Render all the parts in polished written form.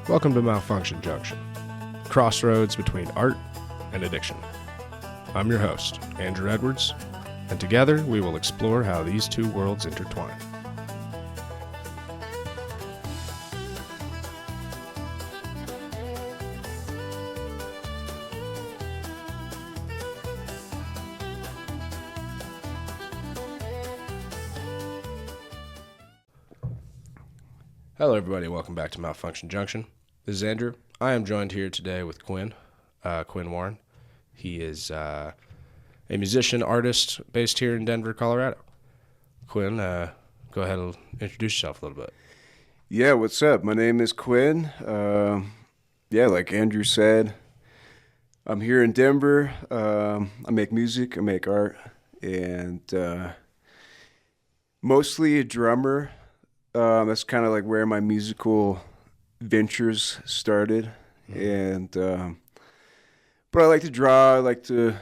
Welcome to Malfunction Junction, crossroads between art and addiction. I'm your host, Andrew Edwards, and together we will explore how these two worlds intertwine. Hello everybody, welcome back to Malfunction Junction. This is Andrew. I am joined here today with Quinn Warren. He is a musician, artist based here in Denver, Colorado. Quinn, go ahead and introduce yourself a little bit. Yeah, what's up? My name is Quinn. Like Andrew said, I'm here in Denver. I make music, I make art, and mostly a drummer. That's kind of like where my musical ventures started. And but I like to draw, I like to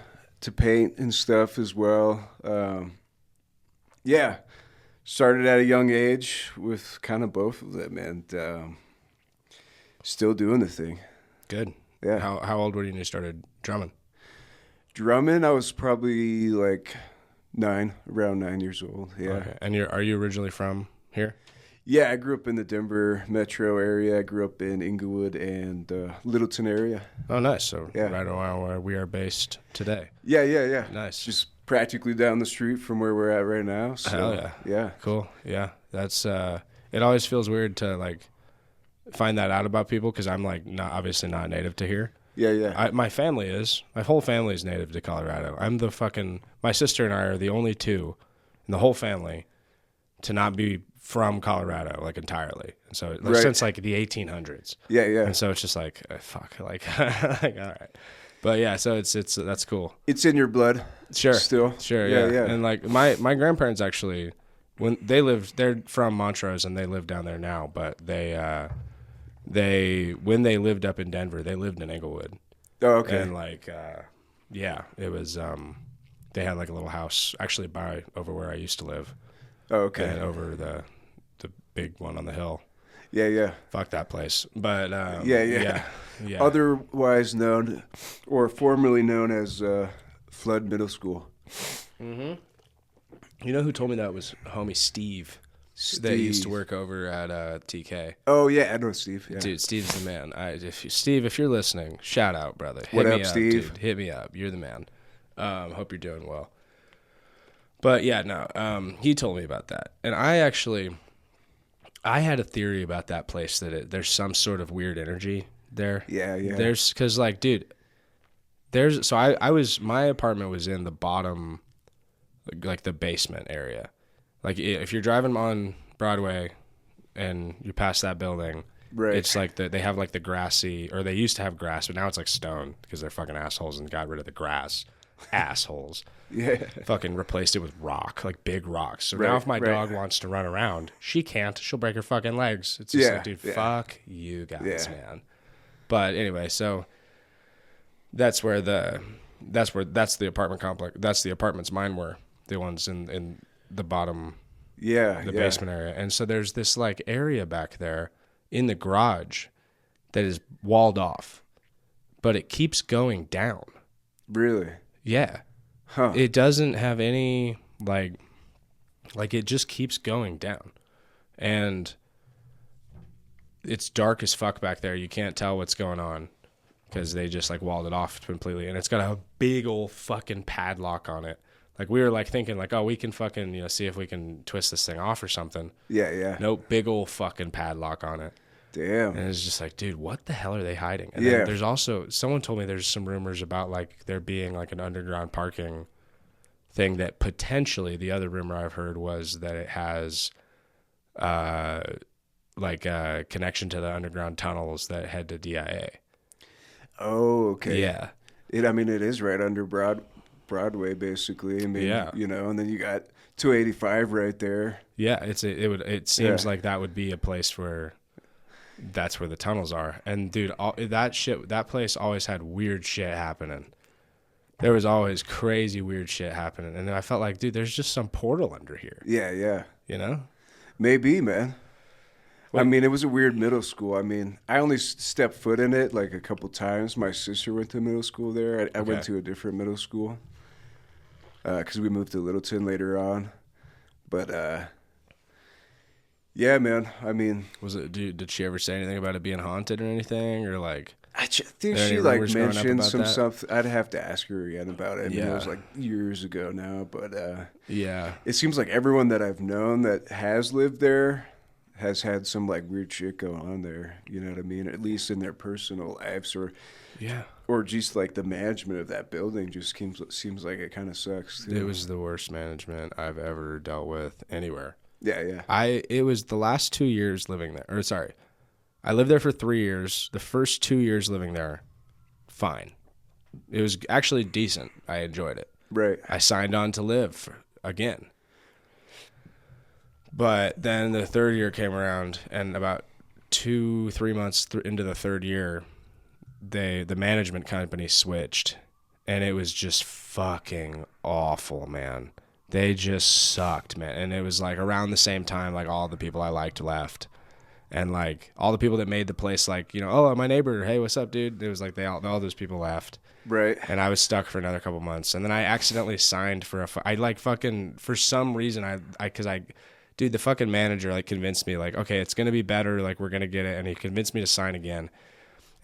paint and stuff as well. Started at a young age with kind of both of them, and still doing the thing. Good. Yeah. How old were you when you started drumming? Drumming, I was probably like around 9 years old. Yeah. Okay. And are you originally from here? Yeah, I grew up in the Denver metro area. I grew up in Inglewood and Littleton area. Oh, nice. So yeah. Right around where we are based today. Yeah. Nice. Just practically down the street from where we're at right now. So, hell yeah. Yeah. Cool. Yeah. That's it always feels weird to like find that out about people because I'm like obviously not native to here. Yeah. My whole family is native to Colorado. My sister and I are the only two in the whole family to not be from Colorado, like entirely. And so right. Since like the 1800s. Yeah. And so it's just like, fuck, like, like, all right. But yeah, so that's cool. It's in your blood. Sure. Still. Sure. Yeah. And like my grandparents actually, when they're from Montrose and they live down there now, but when they lived up in Denver, they lived in Inglewood. Oh, okay. And like, it was, they had like a little house actually over where I used to live. Oh, okay. And over the big one on the hill. Yeah. Fuck that place. But yeah. Otherwise known or formerly known as Flood Middle School. Mm-hmm. You know who told me that was homie Steve. That used to work over at TK. Oh yeah, I know Steve. Yeah. Dude, Steve's the man. Steve, if you're listening, shout out, brother. What up, Steve? Dude. Hit me up. You're the man. Hope you're doing well. But yeah, no, he told me about that. And I had a theory about that place that there's some sort of weird energy there. Yeah. Cause like, dude, my apartment was in the bottom, like the basement area. Like if you're driving on Broadway and you pass that building, right. It's like they have like the grassy, or they used to have grass, but now it's like stone because they're fucking assholes and got rid of the grass. Assholes. Yeah. Fucking replaced it with rock, like big rocks. So now if my dog wants to run around, she can't. She'll break her fucking legs. It's just like, dude, fuck you guys, man. But anyway, so that's the apartment complex. That's the apartments mine were. The ones in the bottom, the basement area. And so there's this like area back there in the garage that is walled off, but it keeps going down. Really? Yeah. Huh. It doesn't have any, like it just keeps going down. And it's dark as fuck back there. You can't tell what's going on because they just, like, walled it off completely. And it's got a big old fucking padlock on it. Like, we were, like, thinking, like, oh, we can fucking, see if we can twist this thing off or something. Yeah. Nope, big old fucking padlock on it. Damn. And it's just like, dude, what the hell are they hiding? And then there's also, someone told me there's some rumors about like there being like an underground parking thing that potentially, the other rumor I've heard was that it has like a connection to the underground tunnels that head to DIA. Oh, okay. Yeah. It is right under Broadway basically. I mean, yeah. And then you got 285 right there. Yeah, it seems like that would be a place where that's where the tunnels are. And dude, that place always had weird shit happening. There was always crazy weird shit happening. And then I felt like, dude, there's just some portal under here. Yeah. You know? Maybe, man. I mean, it was a weird middle school. I mean, I only stepped foot in it like a couple times. My sister went to middle school there. I went to a different middle school because we moved to Littleton later on. But yeah, man. I mean, was it? Did she ever say anything about it being haunted or anything, or like? I think she like mentioned some stuff. I'd have to ask her again about it. I mean, it was like years ago now, but yeah, it seems like everyone that I've known that has lived there has had some like weird shit go on there. You know what I mean? At least in their personal lives, or just like the management of that building just seems like it kind of sucks too. It was the worst management I've ever dealt with anywhere. Yeah. It was the last 2 years living there. Or sorry. I lived there for 3 years. The first 2 years living there, fine. It was actually decent. I enjoyed it. Right. I signed on to live again. But then the third year came around, and about 2-3 months into the third year, the management company switched, and it was just fucking awful, man. They just sucked, man. And it was like around the same time, like all the people I liked left. And like all the people that made the place, like, you know, oh, my neighbor, hey, what's up, dude? It was like all those people left. Right. And I was stuck for another couple months. And then I accidentally signed for for some reason, dude, the fucking manager like convinced me like, okay, it's going to be better. Like we're going to get it. And he convinced me to sign again.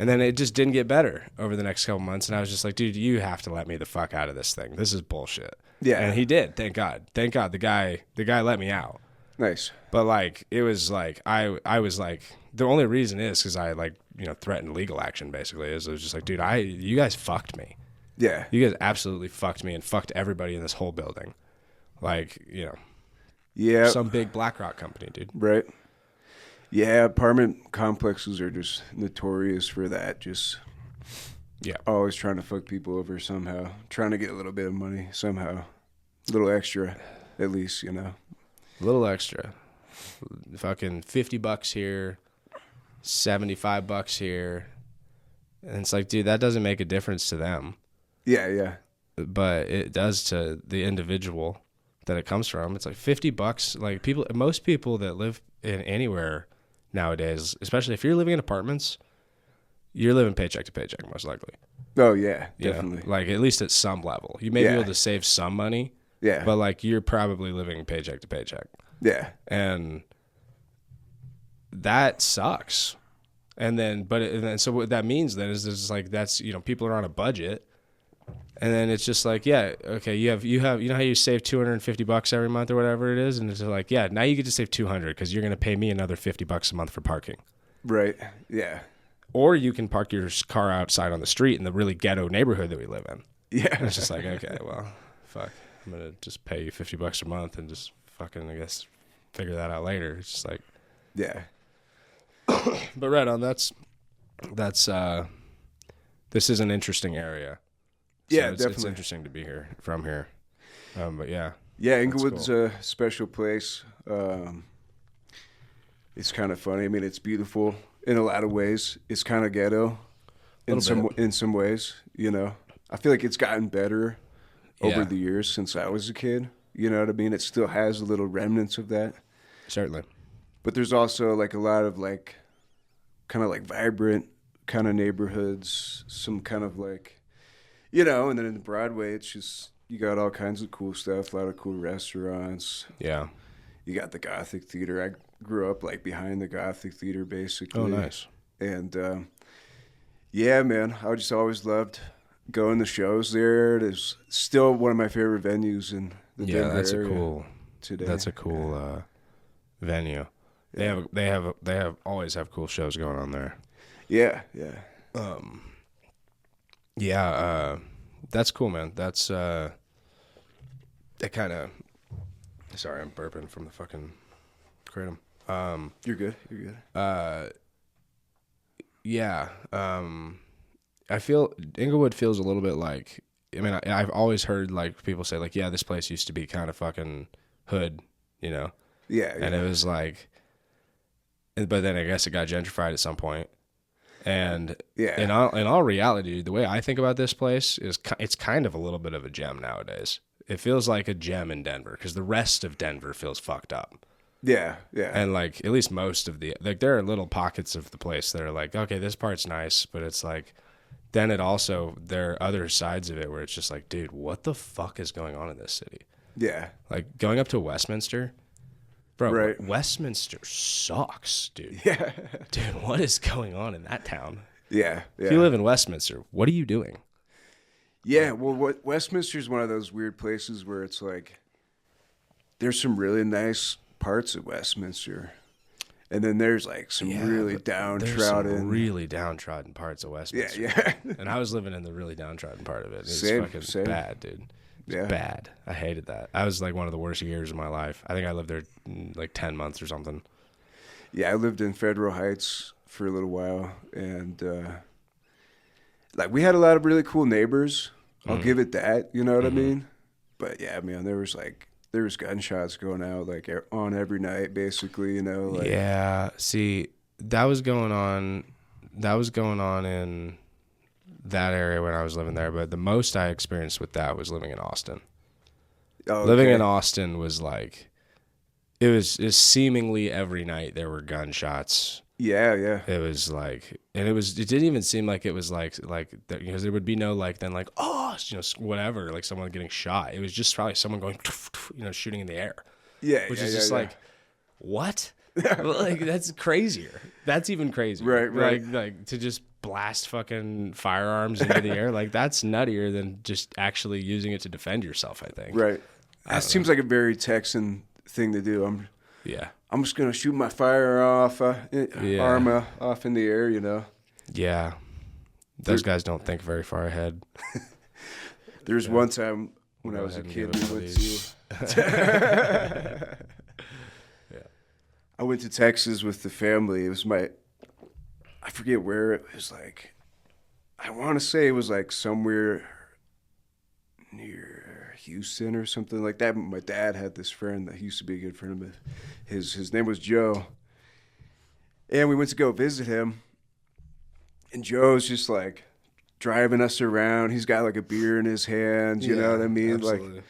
And then it just didn't get better over the next couple months. And I was just like, dude, you have to let me the fuck out of this thing. This is bullshit. Yeah. And he did. Thank God. Thank God. The guy let me out. Nice. But like, it was like, I was like, the only reason is because I like, you know, threatened legal action basically. It was just like, dude, you guys fucked me. Yeah. You guys absolutely fucked me and fucked everybody in this whole building. Like, you know. Yeah. Some big BlackRock company, dude. Right. Yeah, apartment complexes are just notorious for that. Just always trying to fuck people over somehow. Trying to get a little bit of money somehow. A little extra, at least, you know. A little extra. Fucking $50 here, $75 here. And it's like, dude, that doesn't make a difference to them. Yeah. But it does to the individual that it comes from. It's like $50. Like most people that live in anywhere nowadays, especially if you're living in apartments, you're living paycheck to paycheck most likely. Oh yeah, definitely. You know, like at least at some level, you may be able to save some money. Yeah. But like you're probably living paycheck to paycheck. Yeah. And that sucks. And then, so what that means then is it's like that's, you know, people are on a budget. And then it's just like, yeah, okay, you have, you know how you save $250 every month or whatever it is, and it's like, yeah, now you get to save $200 because you're going to pay me another $50 a month for parking. Right. Yeah. Or you can park your car outside on the street in the really ghetto neighborhood that we live in. Yeah. And it's just like, okay, well, fuck, I'm going to just pay you $50 a month and just fucking, I guess, figure that out later. It's just like, yeah. But right on, that's this is an interesting area. So yeah, it's definitely. It's interesting to be from here. But yeah. Yeah, Inglewood's cool. a special place. It's kind of funny. I mean, it's beautiful in a lot of ways. It's kind of ghetto in some ways, you know. I feel like it's gotten better over the years since I was a kid. You know what I mean? It still has a little remnants of that. Certainly. But there's also like a lot of like kind of like vibrant kind of neighborhoods, some kind of like, you know, and then in Broadway, it's just, you got all kinds of cool stuff, a lot of cool restaurants. Yeah. You got the Gothic Theater. I grew up like behind the Gothic Theater, basically. Oh, nice. And yeah, man, I just always loved going to shows there. It is still one of my favorite venues in the Denver area today. That's a cool venue. Yeah. They have always have cool shows going on there. Yeah. That's cool, man. That's that kind of. Sorry, I'm burping from the fucking kratom. You're good. Yeah. I feel Inglewood feels a little bit like. I mean, I've always heard like people say like, yeah, this place used to be kind of fucking hood, you know. Yeah. And it was like, but then I guess it got gentrified at some point. And in all reality, the way I think about this place is it's kind of a little bit of a gem nowadays. It feels like a gem in Denver because the rest of Denver feels fucked up. Yeah, yeah. And like at least most of the like there are little pockets of the place that are like, okay, this part's nice, but it's like then it also there are other sides of it where it's just like, dude, what the fuck is going on in this city? Yeah. Like going up to Westminster, bro. Right. Westminster sucks, dude. Yeah. Dude, what is going on in that town? Yeah. If you live in Westminster, what are you doing? Yeah, well, Westminster's one of those weird places where it's like there's some really nice parts of Westminster, and then there's like some really downtrodden, there's some really downtrodden parts of Westminster. Yeah. And I was living in the really downtrodden part of it. It's Same. Bad, dude. It's bad. I hated that. I was like one of the worst years of my life. I think I lived there like 10 months or something. Yeah, I lived in Federal Heights for a little while, and like we had a lot of really cool neighbors. I'll give it that, you know what I mean? But yeah, man, there was gunshots going out like on every night, basically, you know. Like, yeah, see, that was going on in that area when I was living there. But the most I experienced with that was living in Austin. oh, Living okay. in Austin was like, it was seemingly every night there were gunshots. Yeah, yeah. It was like, and it didn't even seem like it was like because there would be no like then like, oh, you know, whatever, like someone getting shot. It was just probably someone going, you know, shooting in the air. Yeah, which yeah, is just like, what? Like that's crazier. That's even crazier. Right. Like to just blast fucking firearms into the air. Like that's nuttier than just actually using it to defend yourself, I think. Right. That seems like a very Texan thing to do. I'm just gonna shoot my arm off in the air, you know. Yeah. Those guys don't think very far ahead. There's one time when I was a kid, I went to Texas with the family. It was I forget where it was. Like, I want to say it was like somewhere near Houston or something like that. My dad had this friend that used to be a good friend of his. His name was Joe, and we went to go visit him. And Joe's just like driving us around. He's got like a beer in his hands. You know what I mean? Absolutely. Like,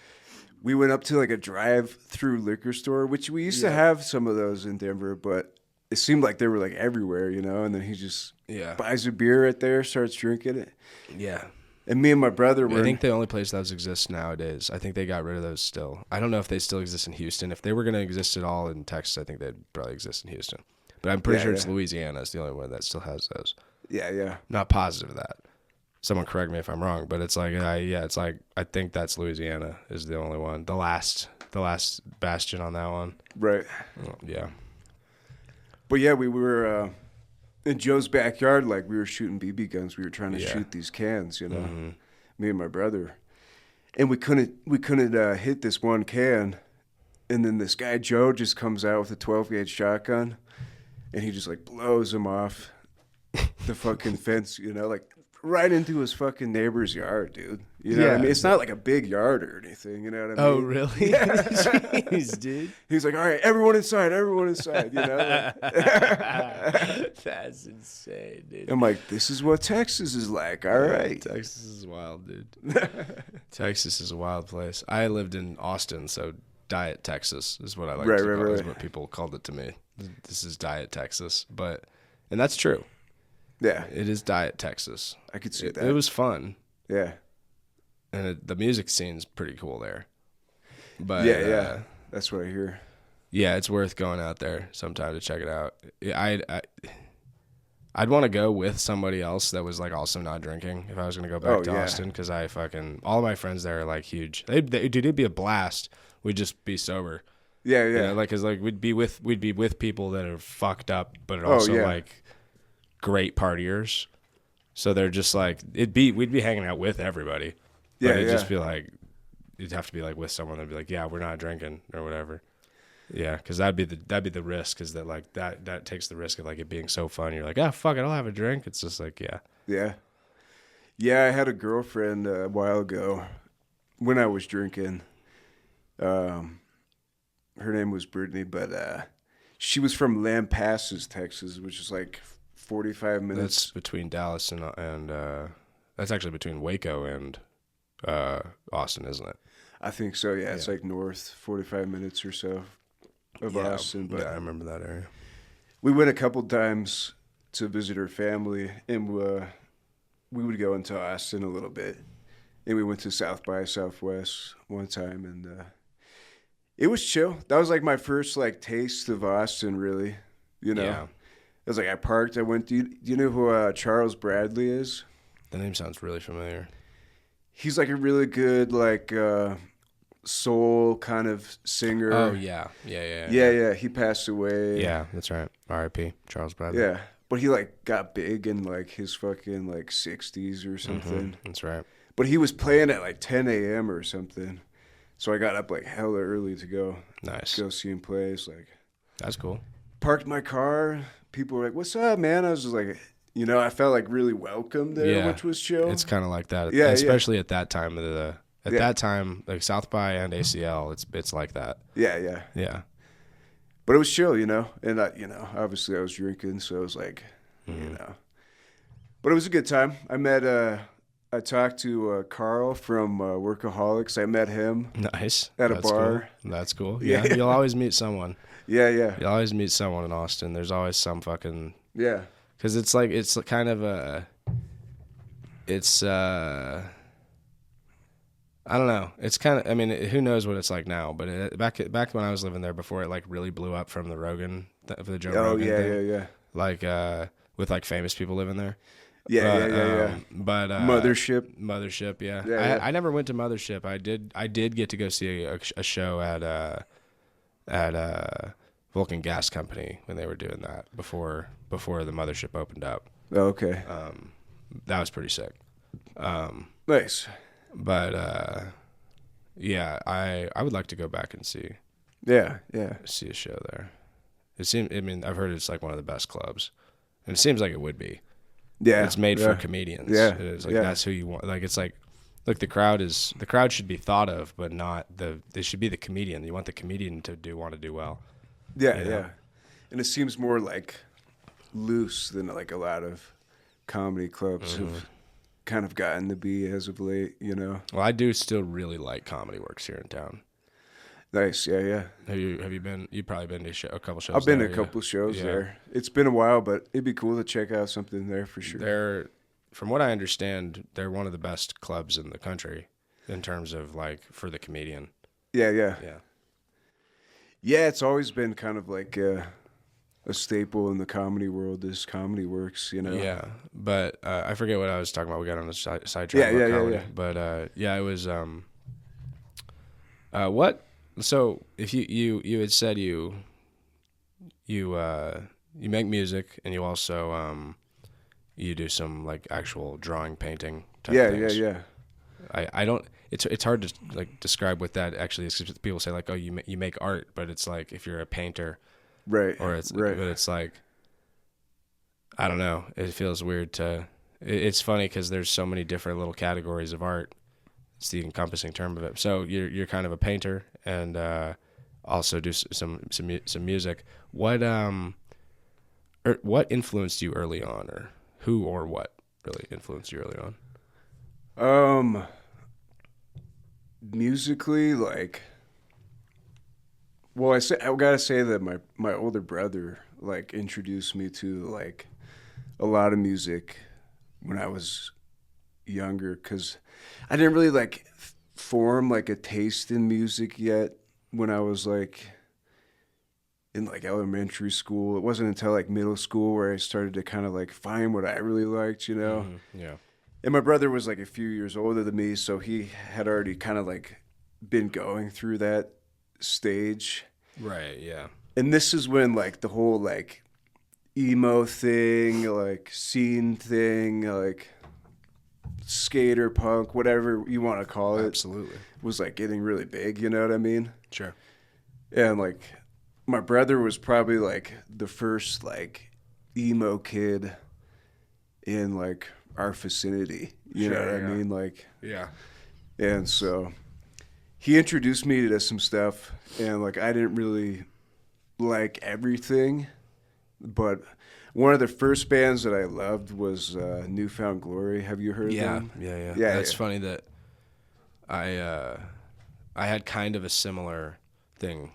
we went up to like a drive-through liquor store, which we used to have some of those in Denver, but it seemed like they were like everywhere, you know. And then he just buys a beer right there, starts drinking it. Yeah. And me and my brother were. I think the only place those exist nowadays. I think they got rid of those still. I don't know if they still exist in Houston. If they were going to exist at all in Texas, I think they'd probably exist in Houston. But I'm pretty sure it's Louisiana is the only one that still has those. Yeah. Not positive of that. Someone correct me if I'm wrong, but it's like, it's like I think that's Louisiana is the only one. The last bastion on that one. Right. Yeah. But yeah, we were in Joe's backyard, like we were shooting BB guns. We were trying to shoot these cans, you know. Mm-hmm. Me and my brother, and we couldn't hit this one can, and then this guy Joe just comes out with a 12-gauge shotgun, and he just like blows him off the fucking fence, you know, like right into his fucking neighbor's yard, dude. You know what I mean? It's not like a big yard or anything, you know what I mean? Oh, really? Yeah. Jeez, dude. He's like, all right, everyone inside, you know? That's insane, dude. I'm like, this is what Texas is like, all right. Texas is wild, dude. Texas is a wild place. I lived in Austin, so Diet Texas is what I like to call it, is what people called it to me. This is Diet Texas, and that's true. Yeah. It is Diet Texas. I could see that. It was fun. Yeah. And the music scene's pretty cool there. But yeah. That's what I hear. Yeah, it's worth going out there sometime to check it out. I'd want to go with somebody else that was like also not drinking if I was going to go back to Austin, because all of my friends there are like huge. Dude, it'd be a blast. We'd just be sober. Yeah. You know, like, cause like we'd be with people that are fucked up, but also like great partiers. So they're just like we'd be hanging out with everybody. But it'd just be like, you'd have to be like with someone that'd be like, yeah, we're not drinking or whatever. Yeah, because that'd be the risk, is that like that takes the risk of like it being so fun. You're like, ah, fuck it, I'll have a drink. It's just like, yeah. I had a girlfriend a while ago when I was drinking. Her name was Brittany, but she was from Lampasas, Texas, which is like 45 minutes. That's between Dallas and that's actually between Waco and Austin, isn't it? I think so. Yeah, it's like north, 45 minutes or so. of Austin. But yeah, I remember that area. We went a couple times to visit her family, and we would go into Austin a little bit. And we went to South by Southwest one time, and it was chill. That was like my first like taste of Austin, really. You know, Yeah. It was like I parked. I went. Do you know who Charles Bradley is? The name sounds really familiar. He's like a really good like soul kind of singer. Oh yeah. He passed away. Yeah, that's right. R.I.P. Charles Bradley. Yeah, but he like got big in like his fucking like 60s or something. That's right. But he was playing at like 10 a.m. or something. So I got up like hella early to go see him play. It's like, that's cool. Parked my car. People were like, "What's up, man?" I was just like, I felt like really welcome there, which was chill. It's kind of like that, especially at that time of that time, like South by and ACL. It's like that. Yeah. But it was chill, and obviously I was drinking, so it was like, But it was a good time. I talked to Carl from Workaholics. I met him. Nice. At a bar. Cool. That's cool. Yeah. You'll always meet someone. Yeah. You'll always meet someone in Austin. There's always some fucking... Yeah. Because it's kind of a... It's... I don't know. It's kind of... I mean, who knows what it's like now, but back when I was living there before it like really blew up from the Rogan, for the Joe Rogan thing. Yeah. Like, with like famous people living there. Yeah. But Mothership, yeah. I never went to Mothership. I did get to go see a show at Vulcan Gas Company when they were doing that before the Mothership opened up. Oh, okay. That was pretty sick. Nice. But yeah, I would like to go back and see. Yeah. See a show there. I've heard it's like one of the best clubs, and it seems like it would be. Yeah, it's made for comedians. Yeah, it's like that's who you want. Like it's like, look, the crowd should be thought of, but not they should be the comedian. You want the comedian to want to do well. Yeah. And it seems more like loose than like a lot of comedy clubs have kind of gotten to be as of late. Well, I do still really like Comedy Works here in town. Nice, yeah. Have you been? You've probably been to a couple shows. I've been to a couple shows there. It's been a while, but it'd be cool to check out something there for sure. From what I understand, they're one of the best clubs in the country in terms of like for the comedian. Yeah. Yeah, it's always been kind of like a staple in the comedy world. Is Comedy Works, Yeah, but I forget what I was talking about. We got on a sidetrack. Yeah. But it was what. So if you had said you make music and you also you do some like actual drawing, painting type things. Yeah. I don't. It's hard to like describe what that actually is. 'Cause people say like, oh, you make art, but it's like if you're a painter, right? Or it's right. But it's like I don't know. It feels weird to. It's funny because there's so many different little categories of art. It's the encompassing term of it. So you're kind of a painter and also do some music. What influenced you early on, or who or what really influenced you early on? Musically, like, well, I gotta say that my older brother like introduced me to like a lot of music when I was younger, because I didn't really like form like a taste in music yet when I was like in like elementary school. It wasn't until like middle school where I started to kind of like find what I really liked, Yeah. And my brother was like a few years older than me, so he had already kind of like been going through that stage. Right, yeah. And this is when like the whole like emo thing, like scene thing, like skater punk, whatever you want to call it. Absolutely. Was like getting really big, you know what I mean? Sure. And like my brother was probably like the first like emo kid in like our vicinity, you know what I mean? Like, yeah. And so he introduced me to some stuff, and like I didn't really like everything, but one of the first bands that I loved was Newfound Glory. Have you heard of them? Yeah. That's funny that I had kind of a similar thing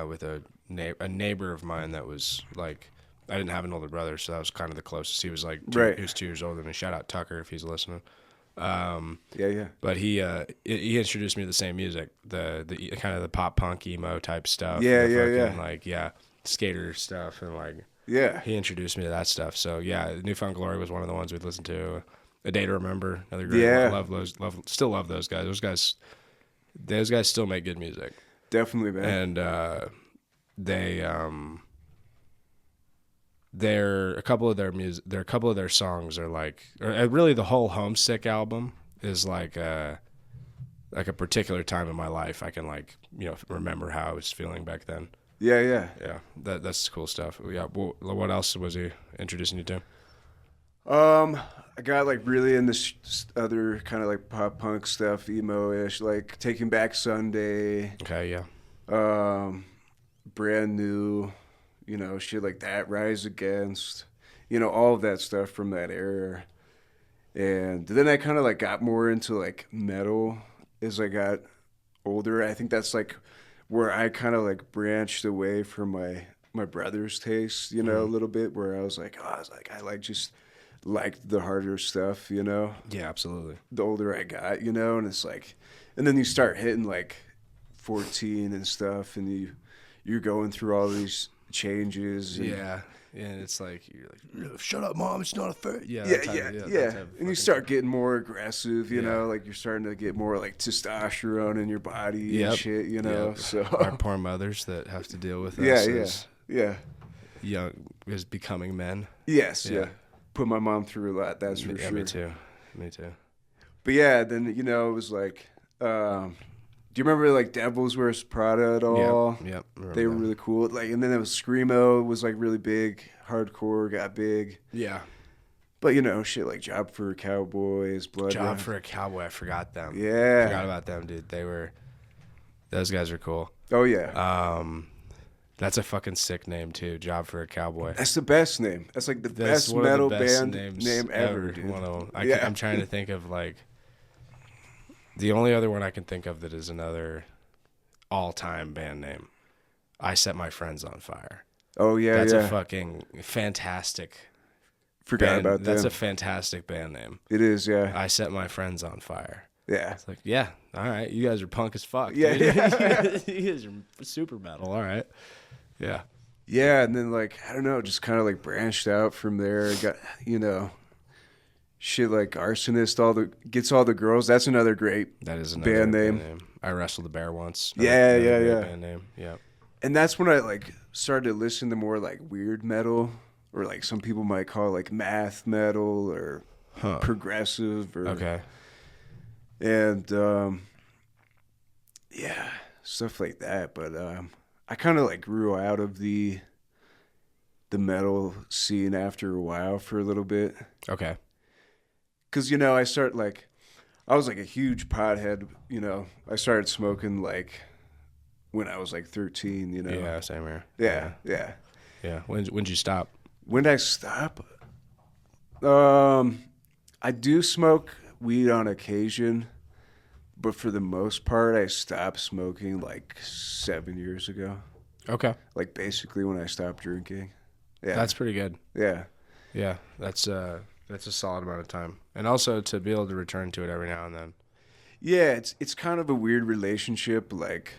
with a a neighbor of mine that was like, I didn't have an older brother, so that was kind of the closest. He was like, he was 2 years older than me. Shout out Tucker if he's listening. Yeah. But he introduced me to the same music, the kind of the pop punk emo type stuff. Yeah. Like skater stuff, and like he introduced me to that stuff. So yeah, Newfound Glory was one of the ones we'd listen to. A Day to Remember, another great one. Still love those guys. Those guys still make good music. Definitely, man. And they're a couple of their songs are like, or really the whole Homesick album is like a particular time in my life. I can like, remember how I was feeling back then. Yeah. That's cool stuff. Yeah. What else was he introducing you to? I got like really into other kind of like pop punk stuff, emo-ish, like Taking Back Sunday. Okay, yeah. Brand New, shit like that, Rise Against, all of that stuff from that era. And then I kind of like got more into like metal as I got older. I think that's like where I kind of like branched away from my brother's taste, a little bit, where I was like, I like just liked the harder stuff, Yeah, absolutely. The older I got, and it's like, and then you start hitting like 14 and stuff, and you're going through all these changes. And it's like, you're like, shut up, Mom, it's not a fair. Yeah. And you start getting more aggressive, like you're starting to get more like testosterone in your body and shit, So our poor mothers that have to deal with us as becoming men. Yes, yeah. Put my mom through a lot, that's for sure. Me too. But yeah, then, it was like, do you remember like Devils Wears Prada at all? Yep. They were really cool. Like, and then it was Screamo was like really big. Hardcore got big. Yeah. But shit like Job for a Cowboy, Blood. Job for a Cowboy, I forgot them. Yeah. I forgot about them, dude. Those guys are cool. Oh yeah. That's a fucking sick name too. Job for a Cowboy. That's the best name. That's like the best metal band name ever, dude. One of them. I'm trying to think of like the only other one I can think of that is another all-time band name. I Set My Friends on Fire. Oh yeah, that's a fucking fantastic. Forgot about that. That's a fantastic band name. It is, yeah. I Set My Friends on Fire. Yeah. It's like, yeah, all right, you guys are punk as fuck. Yeah. You guys are super metal, all right. Yeah. Yeah, and then like, I don't know, just kind of like branched out from there. Got, shit like Arsonist gets all the girls. That's another great band name. I Wrestled the Bear once. Yeah. Band name. Yeah. And that's when I like started to listen to more like weird metal, or like some people might call it like math metal or progressive or okay. And stuff like that. But I kind of like grew out of the metal scene after a while for a little bit. Okay. Because, I I was like a huge pothead, I started smoking like when I was like 13, Yeah, same here. Yeah. When'd you stop? When did I stop? I do smoke weed on occasion, but for the most part, I stopped smoking like 7 years ago. Okay. Like basically when I stopped drinking. Yeah. That's pretty good. Yeah. Yeah, that's a solid amount of time. And also to be able to return to it every now and then. Yeah, it's kind of a weird relationship, like,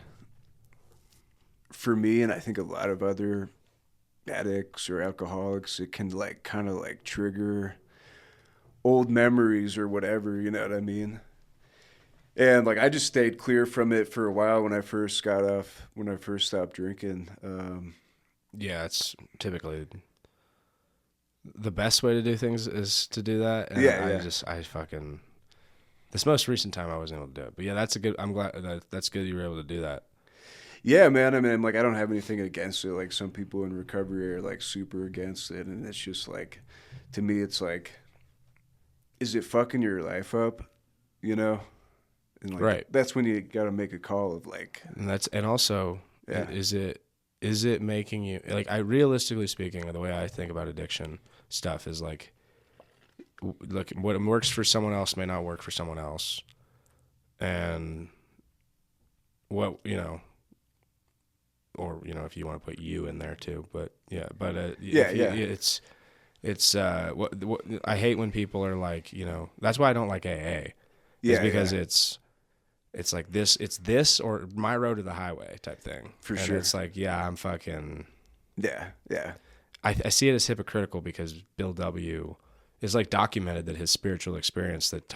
for me, and I think a lot of other addicts or alcoholics, it can like kind of like trigger old memories or whatever, you know what I mean? And like I just stayed clear from it for a while when I first stopped drinking. Yeah, it's typically the best way to do things is to do that. And I fucking this most recent time I wasn't able to do it. But yeah, I'm glad that's good you were able to do that. Yeah, man. I mean, like, I don't have anything against it. Like, some people in recovery are like super against it, and it's just like, to me, it's like, is it fucking your life up? And like, right. That's when you got to make a call of like, and also, is it making you like? I realistically speaking, the way I think about addiction stuff is like, look, what works for someone else may not work for someone else, and what or if you want to put you in there too, but it's what I hate when people are like, that's why I don't like AA. Is because it's like it's this or my road to the highway type thing. For sure. It's like, I'm fucking. Yeah. Yeah. I see it as hypocritical because Bill W. is like documented that his spiritual experience that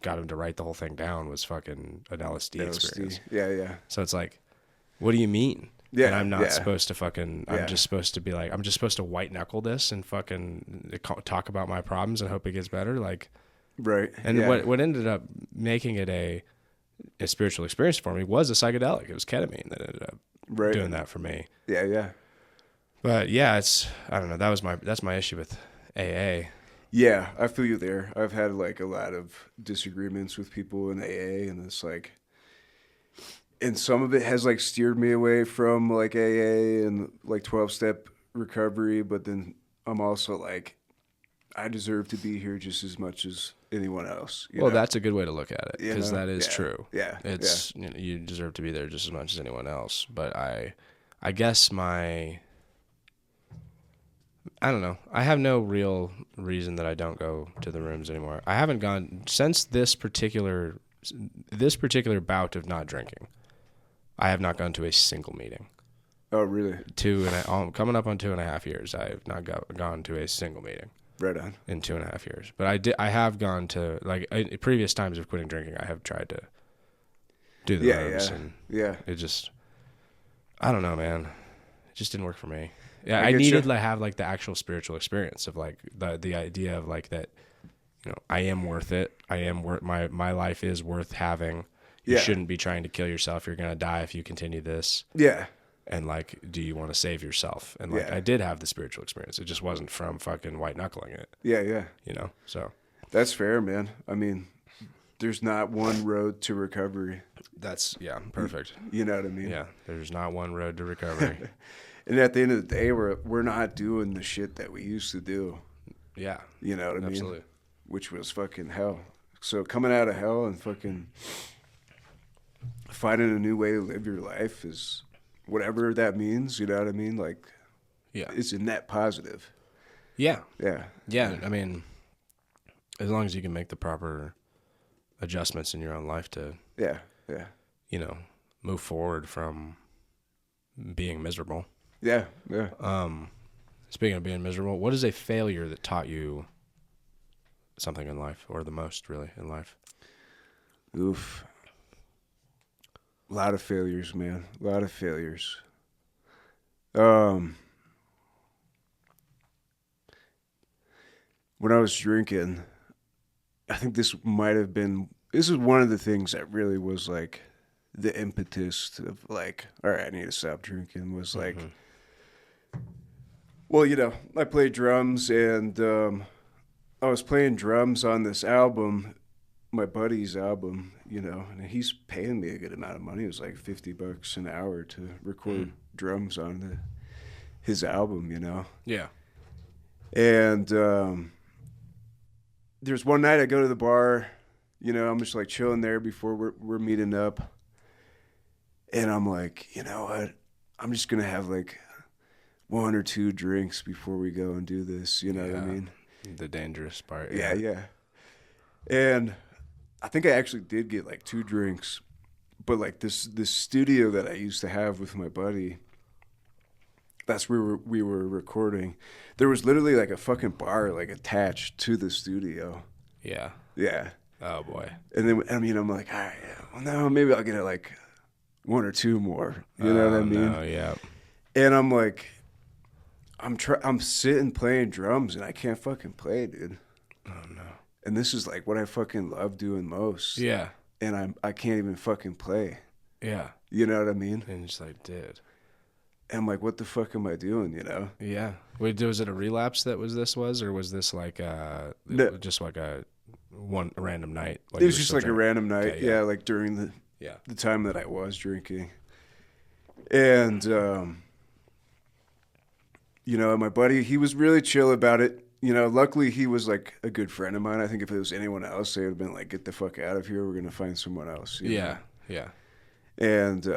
got him to write the whole thing down was fucking an LSD experience. Yeah. Yeah. So it's like, what do you mean? Yeah. And I'm not supposed to fucking, I'm just supposed to be like, I'm just supposed to white knuckle this and fucking talk about my problems and hope it gets better. Like, right. And what ended up making it a spiritual experience for me was a psychedelic. It was ketamine that ended up doing that for me. Yeah. Yeah. But I don't know. That's my issue with AA. Yeah. I feel you there. I've had like a lot of disagreements with people in AA, and it's like, and some of it has like steered me away from like AA and like 12-step recovery. But then I'm also like, I deserve to be here just as much as anyone else. Well, that's a good way to look at it, because that is true. Yeah. It's you deserve to be there just as much as anyone else. But I guess I don't know. I have no real reason that I don't go to the rooms anymore. I haven't gone since this particular bout of not drinking. I have not gone to a single meeting. Oh, really? Coming up on 2.5 years, I have not gone to a single meeting. Right on. In 2.5 years, but I have gone to in previous times of quitting drinking. I have tried to do the rooms, and it just, I don't know, man. It just didn't work for me. Yeah, I needed to have like the actual spiritual experience of like the idea of like that, I am worth it. I am worth my life is worth having. You shouldn't be trying to kill yourself. You're gonna die if you continue this. Yeah. And like, do you want to save yourself? And like, I did have the spiritual experience. It just wasn't from fucking white knuckling it. Yeah, yeah. So that's fair, man. I mean, there's not one road to recovery. That's perfect. You know what I mean? Yeah, there's not one road to recovery. And at the end of the day, we're not doing the shit that we used to do. Yeah. You know what I mean? Absolutely. Which was fucking hell. So coming out of hell and fucking finding a new way to live your life is whatever that means, you know what I mean? Like, it's a net positive. Yeah. Yeah. Yeah. I mean, as long as you can make the proper adjustments in your own life to, move forward from being miserable. Yeah. Yeah. Speaking of being miserable, what is a failure that taught you something in life, or the most really in life? Oof. A lot of failures, man. A lot of failures. When I was drinking, I think this is one of the things that really was like the impetus of like, all right, I need to stop drinking, was like, well, I played drums, and I was playing drums on this album, my buddy's album, and he's paying me a good amount of money. It was like $50 an hour to record drums on his album, Yeah. And there's one night I go to the bar, I'm just like chilling there before we're meeting up. And I'm like, you know what? I'm just going to have like 1 or 2 drinks before we go and do this. You know what I mean? The dangerous part. Yeah. And I think I actually did get like 2 drinks, but like this studio that I used to have with my buddy, that's where we were recording. There was literally like a fucking bar like attached to the studio. Yeah. Yeah. Oh boy. And then I'm like, all right, well, no, maybe I'll get it like 1 or 2 more. You know what I mean? No, yeah. And I'm like, I'm sitting playing drums and I can't fucking play, dude. Oh no. And this is like what I fucking love doing most. Yeah. And I can't even fucking play. Yeah. You know what I mean? And just like, dude. And I'm like, what the fuck am I doing, Yeah. Wait, was it a relapse that was, or was this like just like a random night? Like it was just like a random night. Okay, yeah, like during the time that I was drinking. And, my buddy, he was really chill about it. Luckily he was like a good friend of mine. I think if it was anyone else, they would have been like, get the fuck out of here. We're going to find someone else. Yeah. Yeah. And,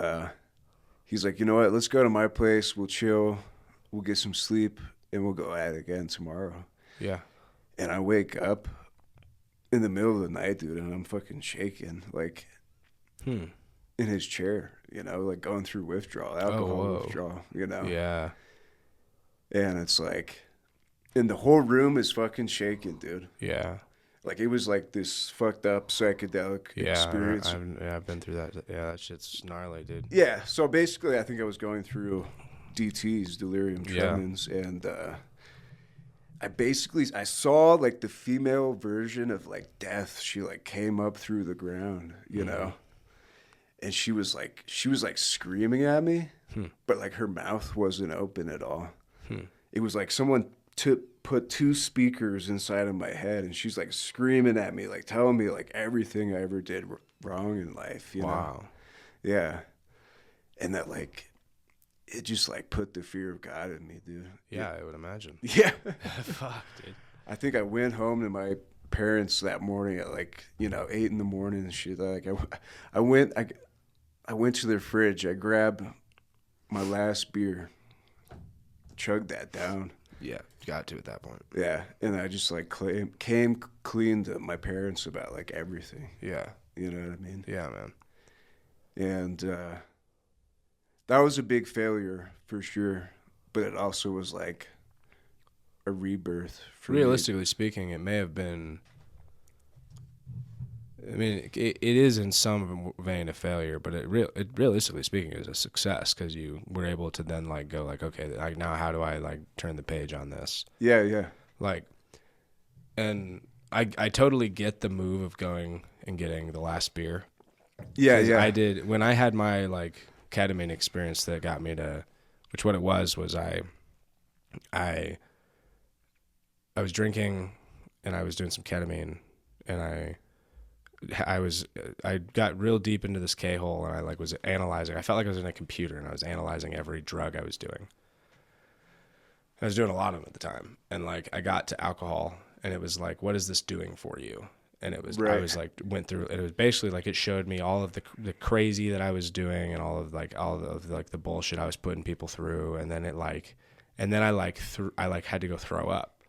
he's like, you know what? Let's go to my place. We'll chill. We'll get some sleep, and we'll go at it again tomorrow. Yeah. And I wake up in the middle of the night, dude, and I'm fucking shaking, like, in his chair, you know, like going through withdrawal, alcohol withdrawal, you know? Yeah. And it's like, and the whole room is fucking shaking, dude. Yeah. Like, it was like this fucked up psychedelic experience. I've been through that. Yeah, that shit's gnarly, dude. Yeah, so basically I think I was going through DTs, delirium tremens, and I saw like the female version of like death. She like came up through the ground, you know, and she was like screaming at me, but like her mouth wasn't open at all. It was like someone put two speakers inside of my head, and she's like screaming at me, like telling me like everything I ever did wrong in life, you know? Yeah. And that like, it just like put the fear of God in me, dude. Yeah, I would imagine. Yeah. Fuck, dude. I think I went home to my parents that morning at like, 8 a.m. and shit. Like I went to their fridge. I grabbed my last beer, chugged that down. Yeah, got to at that point. Yeah, and I just like came clean to my parents about like everything. Yeah. You know what I mean? Yeah, man. And that was a big failure for sure, but it also was like a rebirth for realistically speaking. It may have been, I mean, it is in some vein a failure, but it realistically speaking is a success, because you were able to then like go like, okay, like now how do I like turn the page on this? Yeah. Like, and I totally get the move of going and getting the last beer. Yeah. I did when I had my like ketamine experience that got me to, which what it was I was drinking and I was doing some ketamine, and I got real deep into this K-hole, and I like was analyzing. I felt like I was in a computer, and I was analyzing every drug I was doing. I was doing a lot of them at the time, and like I got to alcohol, and it was like, what is this doing for you? And it was, I was like, went through, it was basically like, it showed me all of the crazy that I was doing, and all of the bullshit I was putting people through. And then I had to go throw up.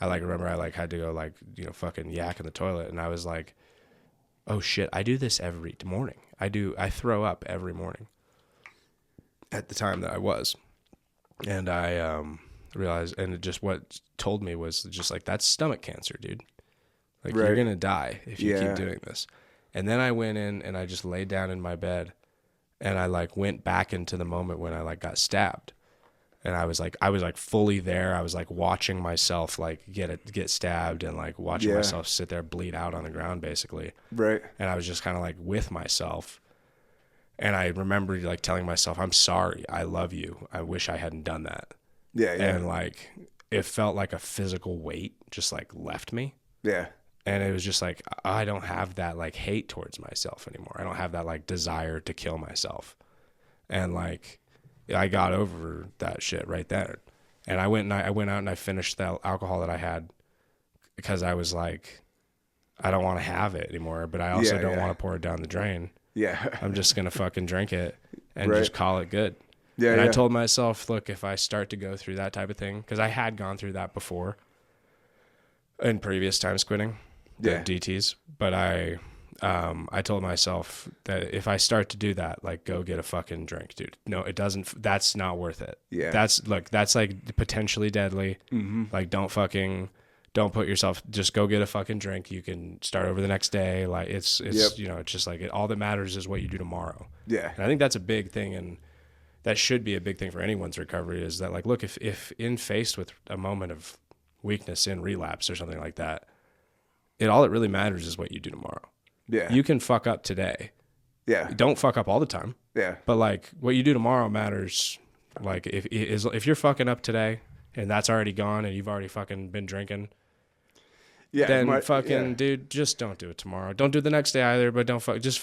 I like, remember I like had to go like, fucking yak in the toilet. And I was like, oh shit, I do this every morning. I throw up every morning at the time that I was. And I realized, and it just, what told me was just like, that's stomach cancer, dude. Like, you're going to die if you keep doing this. And then I went in and I just laid down in my bed, and I like went back into the moment when I like got stabbed. And I was like fully there. I was like watching myself like get stabbed, and like watching myself sit there bleed out on the ground basically. Right. And I was just kind of like with myself. And I remember like telling myself, I'm sorry. I love you. I wish I hadn't done that. Yeah. And like, it felt like a physical weight just like left me. Yeah. And it was just like, I don't have that like hate towards myself anymore. I don't have that like desire to kill myself. And like, I got over that shit right there. And I went out and I finished the alcohol that I had, because I was like, I don't want to have it anymore, but I also don't want to pour it down the drain. Yeah. I'm just going to fucking drink it and just call it good. Yeah. And I told myself, look, if I start to go through that type of thing, because I had gone through that before in previous times quitting the DTs, but I told myself that if I start to do that, like, go get a fucking drink, dude. No, it doesn't. That's not worth it. Yeah. That's like potentially deadly. Mm-hmm. Like, don't put yourself, just go get a fucking drink. You can start over the next day. Like it's it's just like all that matters is what you do tomorrow. Yeah. And I think that's a big thing. And that should be a big thing for anyone's recovery, is that like, look, if in faced with a moment of weakness in relapse or something like that, all it really matters is what you do tomorrow. Yeah. You can fuck up today. Yeah. Don't fuck up all the time. Yeah. But like, what you do tomorrow matters. Like, if you're fucking up today and that's already gone and you've already fucking been drinking, then dude, just don't do it tomorrow. Don't do the next day either, but just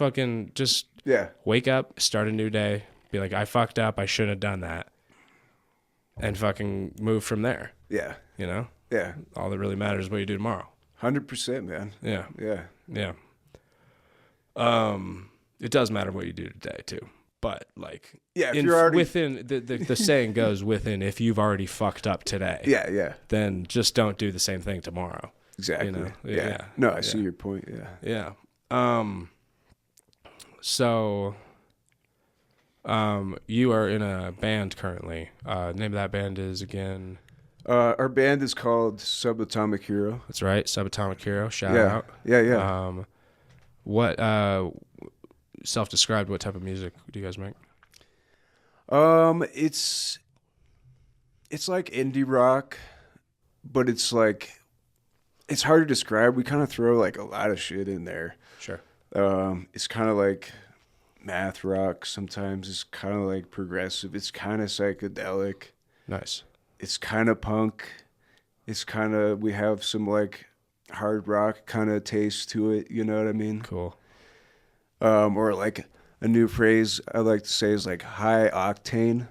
wake up, start a new day, be like, I fucked up, I shouldn't have done that, and fucking move from there. Yeah. You know? Yeah. All that really matters is what you do tomorrow. 100%, man. Yeah. Yeah. Yeah. It does matter what you do today too, but like, Yeah, if you're already within the saying goes within if you've already fucked up today. Yeah. Then just don't do the same thing tomorrow. Exactly. You know? Yeah. No, I see your point. Yeah. Yeah. So you are in a band currently. Name of that band is again. Our band is called Subatomic Hero. That's right, Subatomic Hero. Shout out. Yeah. What self-described? What type of music do you guys make? It's like indie rock, but it's like it's hard to describe. We kind of throw like a lot of shit in there. Sure. It's kind of like math rock. Sometimes it's kind of like progressive. It's kind of psychedelic. Nice. It's kind of punk. It's kind of, we have some like hard rock kind of taste to it. You know what I mean? Cool. Or like a new phrase I like to say is like high octane.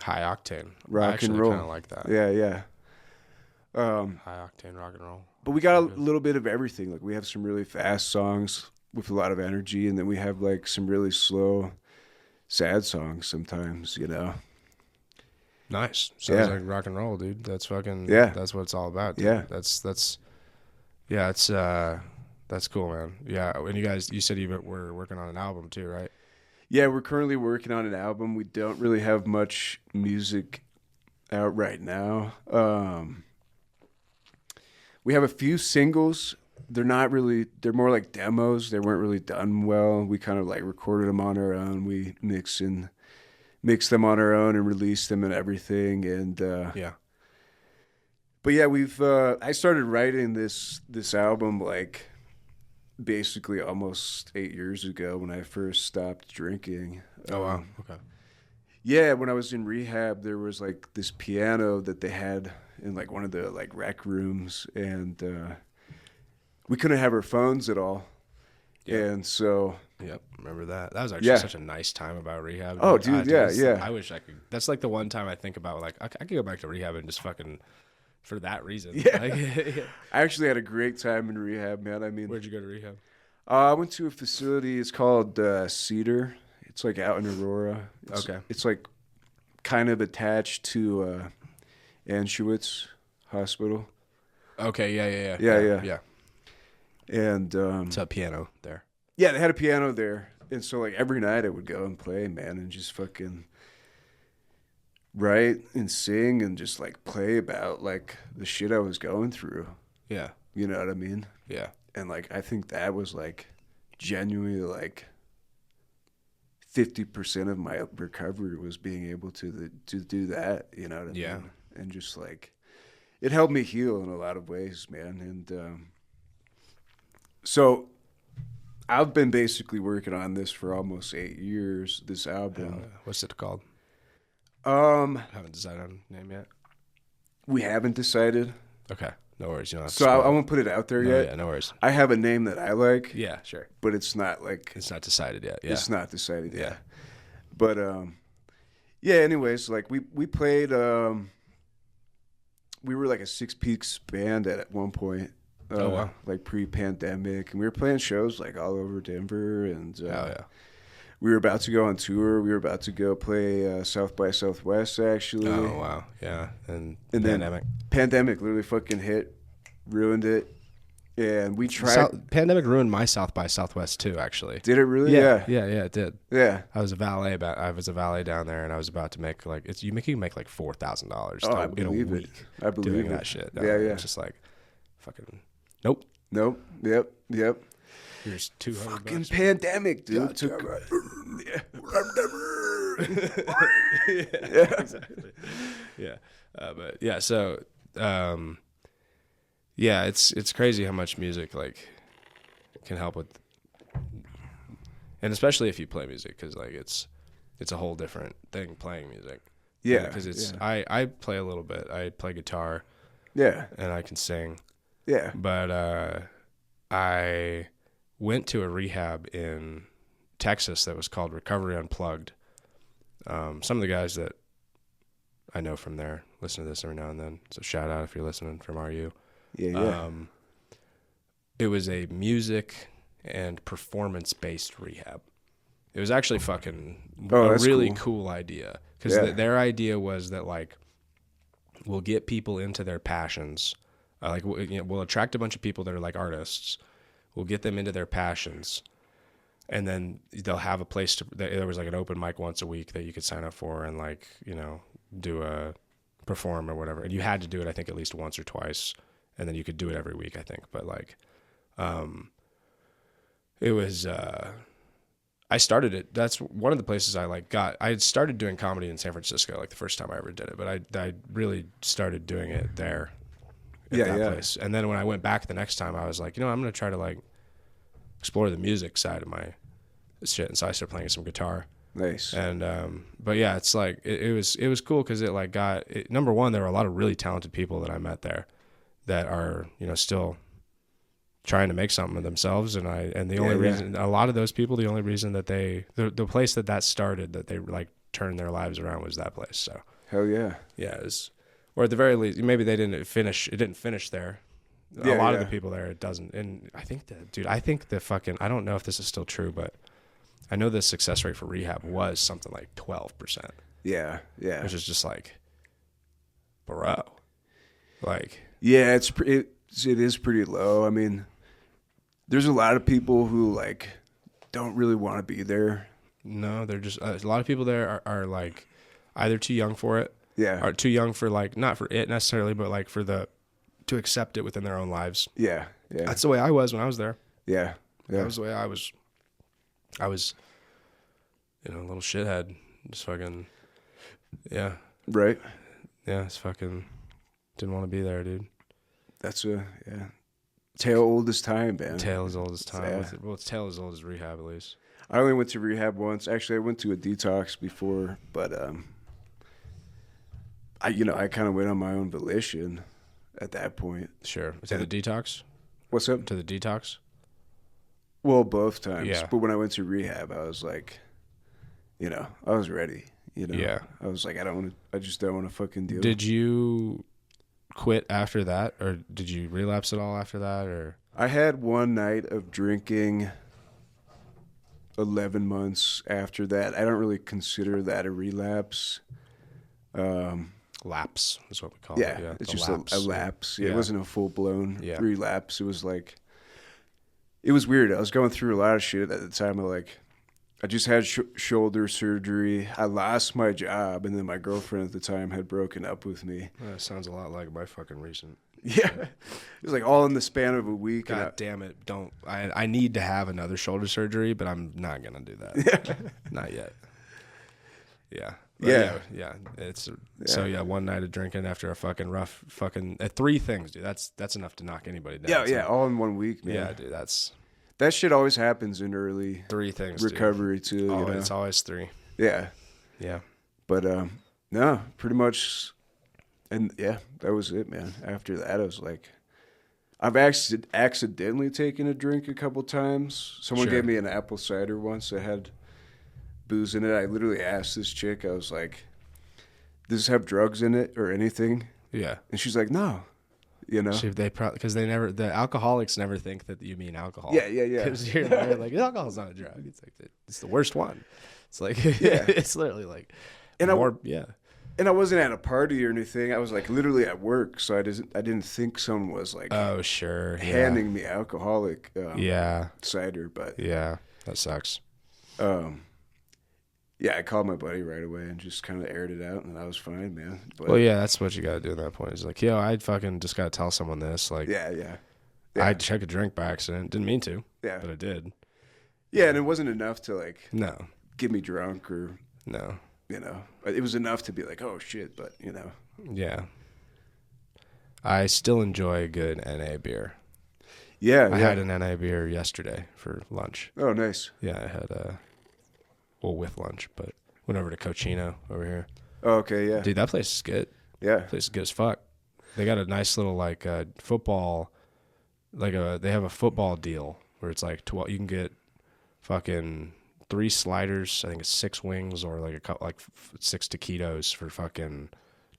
High octane. Rock and roll. I kind of like that. Yeah. High octane rock and roll. But we got a little bit of everything. Like we have some really fast songs with a lot of energy, and then we have like some really slow, sad songs sometimes, you know. Nice. Sounds like rock and roll, dude. That's fucking that's what it's all about, dude. Yeah. That's cool, man. Yeah. And you said you were working on an album too, right? Yeah, we're currently working on an album. We don't really have much music out right now. We have a few singles. They're more like demos. They weren't really done well. We kind of like recorded them on our own. We mix them on our own and release them and everything. And but yeah, I started writing this album like basically almost 8 years ago when I first stopped drinking. Oh wow. Okay. Yeah, when I was in rehab, there was like this piano that they had in like one of the like rec rooms, and we couldn't have our phones at all. Yep. And so remember that. That was actually such a nice time about rehab. Oh, dude, yeah. I wish I could. That's like the one time I think about like I could go back to rehab and just fucking for that reason. Yeah. I actually had a great time in rehab, man. I mean, where'd you go to rehab? I went to a facility. It's called Cedar. It's like out in Aurora. It's like kind of attached to Anschutz Hospital. Okay, yeah. And it's a piano there. Yeah, they had a piano there, and so like every night I would go and play, man, and just fucking write and sing and just like play about like the shit I was going through. Yeah, you know what I mean? Yeah, and like I think that was like genuinely like 50% of my recovery was being able to do that. You know what I mean? And just like it helped me heal in a lot of ways, man. And so I've been basically working on this for almost 8 years, this album. What's it called? Haven't decided on name yet. We haven't decided. Okay. No worries. You don't have to so I won't put it out there yet. Yeah, no worries. I have a name that I like. Yeah, sure. But it's not like... It's not decided yet. Yeah. It's not decided yet. Yeah. But, yeah, anyways, like we played... we were like a 6-piece band at one point. Oh, wow. Like pre-pandemic, and we were playing shows like all over Denver, and we were about to go on tour. We were about to go play South by Southwest, actually. Oh wow, yeah, and pandemic literally fucking hit, ruined it, and we tried. Pandemic ruined my South by Southwest too, actually. Did it really? Yeah, it did. Yeah, I was a valet down there, and I was about to make like you can make like $4,000. Oh, I believe it. I believe doing it. That shit. Yeah. It's just like fucking. Nope. Yep. Here's $200. Fucking pandemic, dude. Yeah, exactly. Yeah, but yeah. So, yeah, it's crazy how much music like can help with, and especially if you play music, because like it's a whole different thing playing music. Yeah, because it's I play a little bit. I play guitar. Yeah, and I can sing. Yeah. But I went to a rehab in Texas that was called Recovery Unplugged. Some of the guys that I know from there listen to this every now and then. So shout out if you're listening from RU. Yeah. It was a music and performance-based rehab. It was actually fucking a really cool idea. Because their idea was that, like, we'll get people into their passions. We'll attract a bunch of people that are, like, artists. We'll get them into their passions. And then they'll have a place to... There was, like, an open mic once a week that you could sign up for and, like, you know, perform or whatever. And you had to do it, I think, at least once or twice. And then you could do it every week, I think. But, like, it was... I started it. That's one of the places I I had started doing comedy in San Francisco, like the first time I ever did it, but I really started doing it there at that place. And then when I went back the next time, I was like, you know, I'm going to try to like explore the music side of my shit. And so I started playing some guitar. Nice. And, but yeah, it's like, it was cool. Cause it like number one, there were a lot of really talented people that I met there that are, you know, still trying to make something of themselves. And the only reason, a lot of those people, the only reason that the place that started, that they like turned their lives around was that place. So hell yeah. Yeah. Or at the very least, maybe it didn't finish there. A lot of the people there, it doesn't. And I think I don't know if this is still true, but I know the success rate for rehab was something like 12%. Yeah. Yeah. Which is just like, bro, like, yeah, it is pretty low. I mean, there's a lot of people who like don't really want to be there. No, they're just a lot of people there are like either too young for it, or too young for like not for it necessarily, but like for to accept it within their own lives. Yeah, yeah. That's the way I was when I was there. Yeah, yeah. That was the way I was, you know, a little shithead, just fucking, yeah, right. Yeah, it's fucking didn't want to be there, dude. That's tale old as time, man. Tale as old as time. Well, it's tale as old as rehab, at least. I only went to rehab once. Actually, I went to a detox before, but I kind of went on my own volition at that point. Sure. To the detox? What's up? To the detox? Well, both times. Yeah. But when I went to rehab, I was like, you know, I was ready. You know. Yeah. I was like, I just don't want to fucking deal. Did you quit after that, or did you relapse at all after that, or? I had one night of drinking 11 months after that. I don't really consider that a relapse. Lapse is what we call it. Yeah, it's just a lapse. Yeah, it wasn't a full-blown relapse. It was like, it was weird. I was going through a lot of shit at the time. I just had shoulder surgery. I lost my job, and then my girlfriend at the time had broken up with me. That sounds a lot like my fucking recent. Yeah. It was like all in the span of a week. God damn it. I need to have another shoulder surgery, but I'm not going to do that. Not yet. Yeah. Yeah. So one night of drinking after a fucking rough fucking 3 things, dude. That's enough to knock anybody down. Yeah, all in 1 week, man. Yeah, dude, that shit always happens in early 3 things recovery too. You know? It's always 3. Yeah. Yeah. But no, pretty much, and yeah, that was it, man. After that, I was like, I've accidentally taken a drink a couple times. Someone gave me an apple cider once that had booze in it. I literally asked this chick, I was like, does this have drugs in it or anything? Yeah. And she's like, no. You know, because the alcoholics never think that you mean alcohol. Yeah. Because you're like, alcohol's not a drug. It's like it's the worst one. It's like it's literally like, and I wasn't at a party or anything. I was like literally at work, so I didn't think someone was like, handing me alcoholic cider. But yeah, that sucks. Yeah, I called my buddy right away and just kind of aired it out, and I was fine, man. But, well, yeah, that's what you got to do at that point. It's like, yo, I fucking just got to tell someone this. Like, yeah. I took a drink by accident. Didn't mean to, but I did. Yeah, and it wasn't enough to, like, no, get me drunk or, no. You know, it was enough to be like, oh, shit, but, you know. Yeah. I still enjoy a good NA beer. Yeah, I had an NA beer yesterday for lunch. Oh, nice. Yeah, I had with lunch, but went over to Cochino over here. Oh, okay, yeah. Dude, that place is good. Yeah. That place is good as fuck. They got a nice little, like, football, they have a football deal where it's like 12, you can get fucking 3 sliders, I think it's 6 wings, or like 6 taquitos for fucking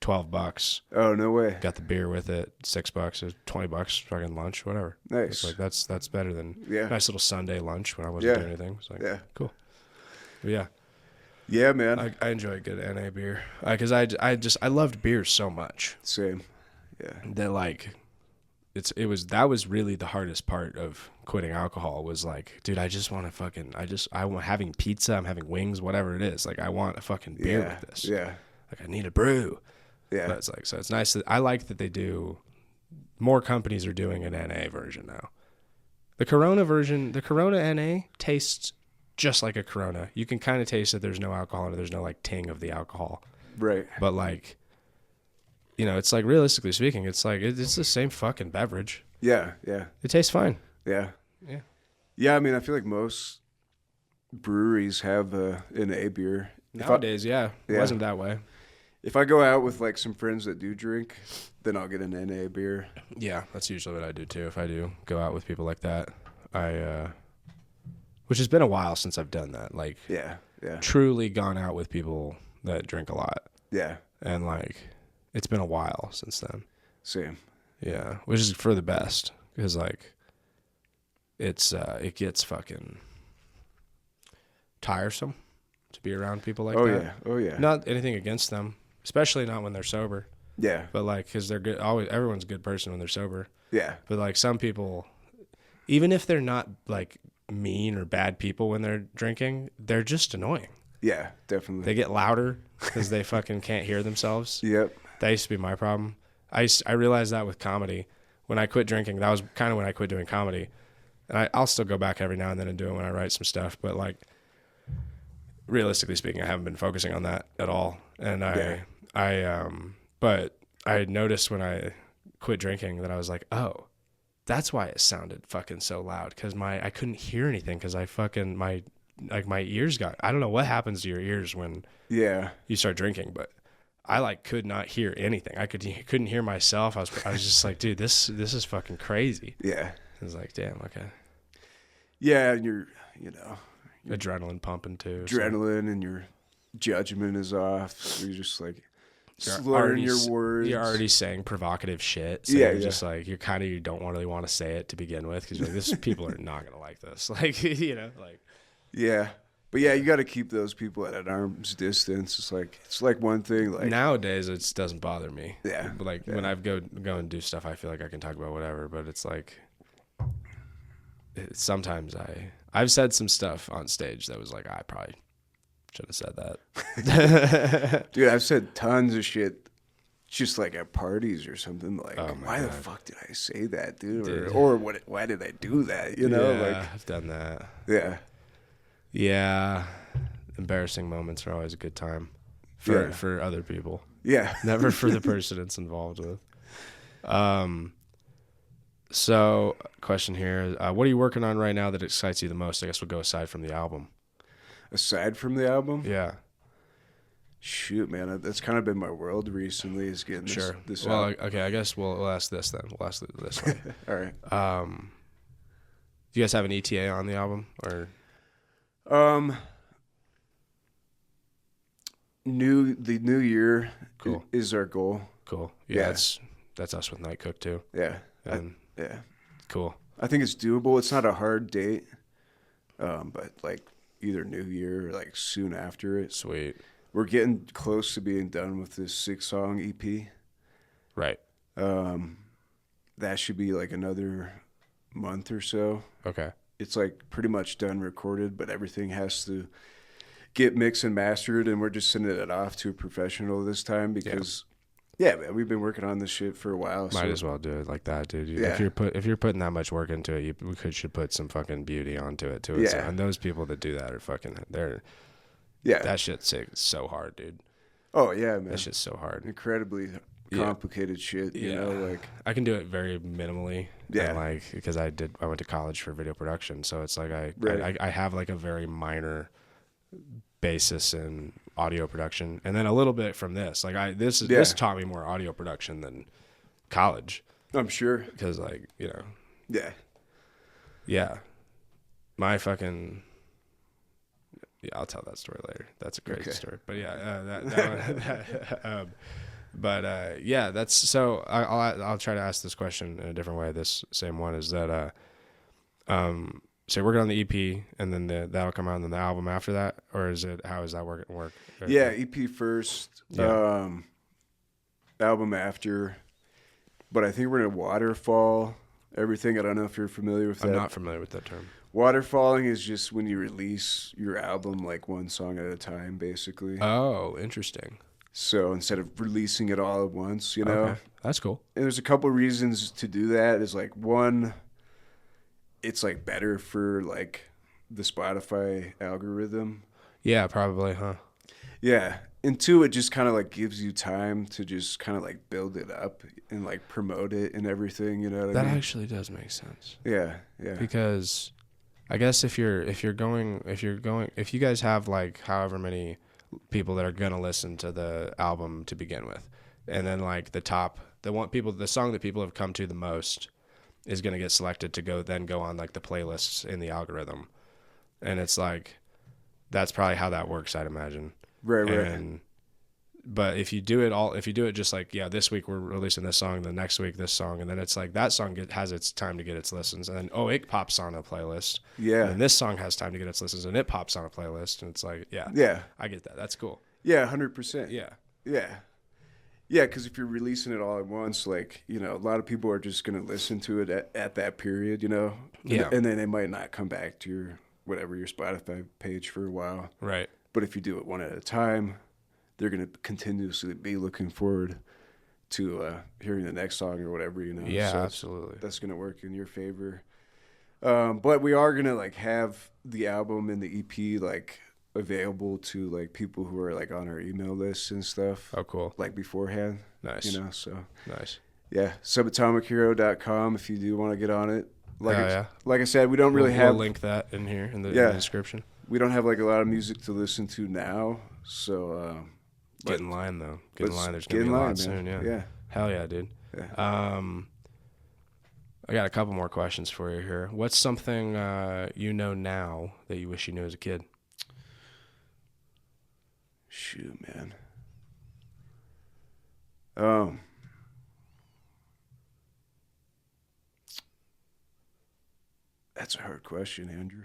$12. Oh, no way. Got the beer with it, $6 or $20, fucking lunch, whatever. Nice. It's like that's better than nice little Sunday lunch when I wasn't doing anything. It's like, cool. Yeah. Yeah, man. I enjoy a good NA beer because I loved beer so much. Same. Yeah. That like that was really the hardest part of quitting alcohol was like, dude, I just want to I want having pizza, I'm having wings, whatever it is. Like I want a fucking beer with this. Yeah. Like I need a brew. Yeah. But it's like, so it's nice that I like that they do. More companies are doing an NA version now. The Corona NA tastes just like a Corona. You can kind of taste that there's no alcohol in it. There's no like ting of the alcohol. Right. But like, you know, it's like realistically speaking, it's like it's the same fucking beverage. Yeah. Yeah. It tastes fine. Yeah. Yeah. Yeah. I mean, I feel like most breweries have an A beer. Nowadays, it wasn't that way. If I go out with like some friends that do drink, then I'll get an NA beer. Yeah, that's usually what I do too. If I do go out with people like that, which has been a while since I've done that. Like, yeah. Truly gone out with people that drink a lot. Yeah. And like, it's been a while since then. Same. Yeah, which is for the best because like, it gets fucking tiresome to be around people like that. Oh yeah. Not anything against them, especially not when they're sober. Yeah. But like, because they're good. Everyone's a good person when they're sober. Yeah. But like some people, even if they're not like mean or bad people when they're drinking, they're just annoying. Yeah, definitely. They get louder because they fucking can't hear themselves. Yep. That used to be my problem. I realized that with comedy. When I quit drinking, that was kind of when I quit doing comedy. And I'll still go back every now and then and do it when I write some stuff. But like, realistically speaking, I haven't been focusing on that at all. And but I had noticed when I quit drinking that I was like, oh, that's why it sounded fucking so loud. Cause I couldn't hear anything. Cause my ears I don't know what happens to your ears when you start drinking, but I like could not hear anything. I couldn't hear myself. I was just like, dude, this is fucking crazy. Yeah. I was like, damn, okay. Yeah. And you're adrenaline pumping too. Adrenaline and your judgment is off. So you're just like slurring your words. You're already saying provocative shit. So you're just like, you don't really want to say it to begin with. Cause you're like, people are not going to like this. Like, like. Yeah. But yeah, you got to keep those people at an arm's distance. It's like one thing. Like nowadays, it doesn't bother me. Yeah. But like when I go and do stuff, I feel like I can talk about whatever. But it's like sometimes I've said some stuff on stage that was like I probably should have said that. Dude, I've said tons of shit, just like at parties or something. Like, why the fuck did I say that, dude? Or what? Why did I do that? You know, like I've done that. Yeah. Yeah, embarrassing moments are always a good time for other people. Yeah, never for the person it's involved with. So, question here: what are you working on right now that excites you the most? I guess we'll go aside from the album. Aside from the album, yeah. Shoot, man, that's kind of been my world recently. Is getting this. Well, okay, I guess we'll ask this then. We'll ask this one. All right. Do you guys have an ETA on the album or? The new year is our goal. Cool. Yeah, that's us with Night Cook too. Yeah. Yeah. Cool. I think it's doable. It's not a hard date. But like either new year or like soon after it. Sweet. We're getting close to being done with this 6-song EP. Right. That should be like another month or so. Okay. It's like pretty much done recorded, but everything has to get mixed and mastered, and we're just sending it off to a professional this time because, man, we've been working on this shit for a while. Might as well do it like that, dude. Yeah. If you're putting that much work into it, we should put some fucking beauty onto it too. Yeah. So, and those people that do that are that shit's so hard, dude. Oh yeah, man. That shit's so hard. Incredibly complicated shit. You know, like I can do it very minimally. Yeah. And like because I went to college for video production, so it's like I have like a very minor basis in audio production, and then a little bit from this. Like this taught me more audio production than college. I'm sure because like yeah, my fucking. Yeah, I'll tell that story later. That's a crazy story. But yeah, that's so. I'll try to ask this question in a different way. This same one is that, So you're working on the EP, and then that'll come out, and then the album after that, or is it? How is that work? Yeah, EP first, album after. But I think we're gonna waterfall everything. I don't know if you're familiar with that. I'm not familiar with that term. Waterfalling is just when you release your album like one song at a time, basically. Oh, interesting. So instead of releasing it all at once, you know, okay. That's cool. And there's a couple reasons to do that. Is like one, it's like better for like the Spotify algorithm. Yeah, probably, huh? Yeah. And two, it just kind of like gives you time to just kind of like build it up and like promote it and everything, you know what I mean? That actually does make sense. Yeah, yeah. Because I guess if you guys have like however many people that are gonna listen to the album to begin with, and then like the song that people have come to the most is gonna get selected to go on like the playlists in the algorithm, and it's like that's probably how that works, I'd imagine. Right. But if you do it just like, this week we're releasing this song, the next week this song, and then it's like that song has its time to get its listens, and then it pops on a playlist. Yeah. And this song has time to get its listens, and it pops on a playlist, and it's like, I get that. That's cool. Yeah, 100%. Yeah. Yeah. Yeah, because if you're releasing it all at once, like, you know, a lot of people are just going to listen to it at that period, you know? Yeah. And then they might not come back to your Spotify page for a while. Right. But if you do it one at a time, they're going to continuously be looking forward to hearing the next song or whatever, you know? Yeah, so absolutely. That's going to work in your favor. But we are going to, like, have the album and the EP, like, available to, like, people who are, like, on our email lists and stuff. Oh, cool. Like, beforehand. Nice. You know, so. Nice. Yeah, subatomichero.com if you do want to get on it. Like I said, we don't We'll link that in here in the description. We don't have like a lot of music to listen to now, so get in line though. Get in line. There's gonna be a lot soon. Yeah. Hell yeah, dude. Yeah. I got a couple more questions for you here. What's something you know now that you wish you knew as a kid? Shoot, man. That's a hard question, Andrew.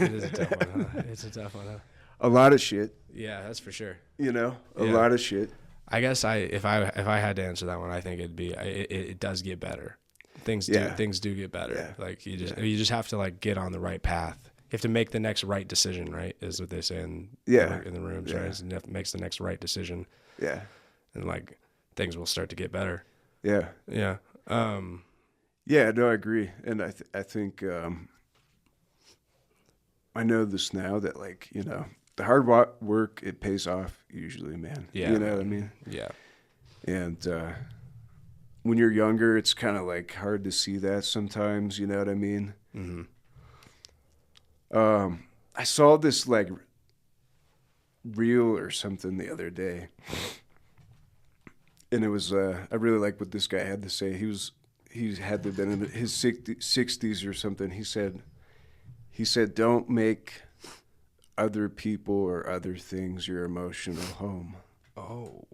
It is a tough one, huh? It's a tough one, huh? A lot of shit. Yeah, that's for sure. You know, a lot of shit. I guess if I had to answer that one, I think it'd be it does get better. Things do get better. Yeah. Like you just have to like get on the right path. You have to make the next right decision, right? Is what they say in the rooms, right? Is makes the next right decision. Yeah. And like things will start to get better. Yeah. Yeah. Yeah, no, I agree. And I think I know this now that, like, you know, the hard work, it pays off usually, man. Yeah. You know what I mean? Yeah. And when you're younger, it's kind of like hard to see that sometimes, you know what I mean? Mm-hmm. I saw this like reel or something the other day. And it was, I really like what this guy had to say. He had to have been in his 60s or something. He said, don't make other people or other things your emotional home. Oh,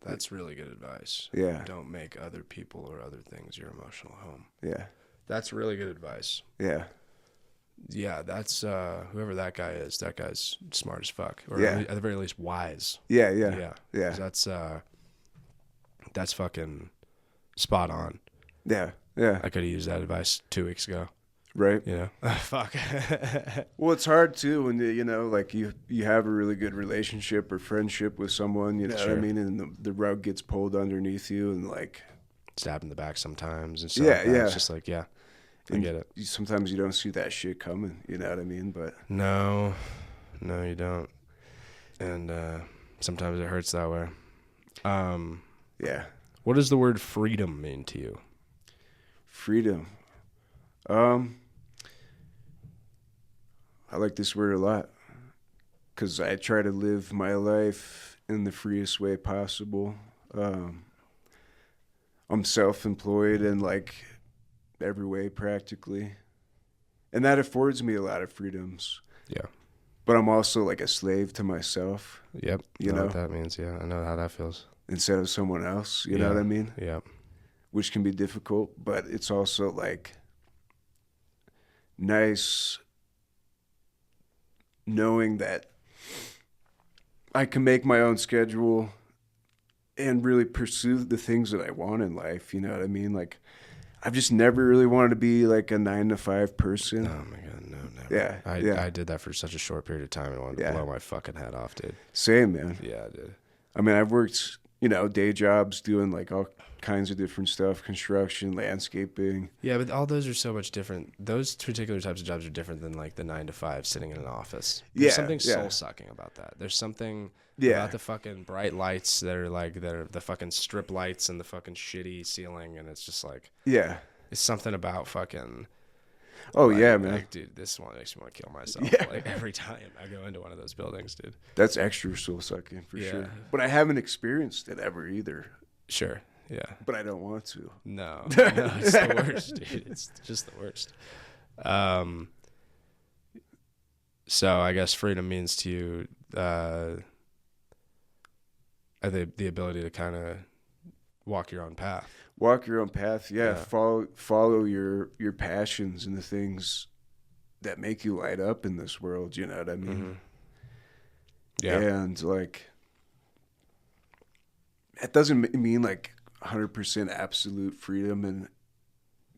that's really good advice. Yeah. Don't make other people or other things your emotional home. Yeah. That's really good advice. Yeah. Yeah, that's whoever that guy is. That guy's smart as fuck, or yeah. at the very least wise. Yeah. That's fucking spot on. Yeah. I could have used that advice 2 weeks ago. Right. You know, fuck. Well, it's hard too when you know, like you have a really good relationship or friendship with someone. You know what I mean, and the rug gets pulled underneath you, and like stabbed in the back sometimes and stuff. Yeah, like that. yeah. It's just like, I get it. Sometimes you don't see that shit coming. You know what I mean? But no, you don't. And sometimes it hurts that way. Yeah. What does the word freedom mean to you? Freedom. I like this word a lot because I try to live my life in the freest way possible. I'm self-employed in like every way practically, and that affords me a lot of freedoms. Yeah. But I'm also like a slave to myself. Yep. You know what that means. Yeah, I know how that feels. Instead of someone else, you know what I mean? Yeah. Which can be difficult, but it's also like nice knowing that I can make my own schedule and really pursue the things that I want in life. You know what I mean? Like, I've just never really wanted to be like a 9-to-5 person. Oh my God, no, never. Yeah, I did that for such a short period of time and wanted to blow my fucking head off, dude. Same, man. Yeah, I did. I mean, I've worked, day jobs doing like all kinds of different stuff, construction, landscaping. Yeah, but all those are so much different. Those particular types of jobs are different than like the 9-to-5 sitting in an office. There's something soul-sucking about that. There's something about the fucking bright lights that are the fucking strip lights and the fucking shitty ceiling, and it's just like, it's something about fucking. Oh, like, yeah, man. Like, dude, this one makes me want to kill myself. Yeah. Like every time I go into one of those buildings, dude. That's extra soul-sucking for sure. But I haven't experienced it ever either. Sure. Yeah. But I don't want to. No, it's the worst, dude. It's just the worst. So I guess freedom means to you the ability to kind of walk your own path. Walk your own path, yeah. Follow your passions and the things that make you light up in this world, you know what I mean? Mm-hmm. Yeah. And like, it doesn't mean like 100% absolute freedom, and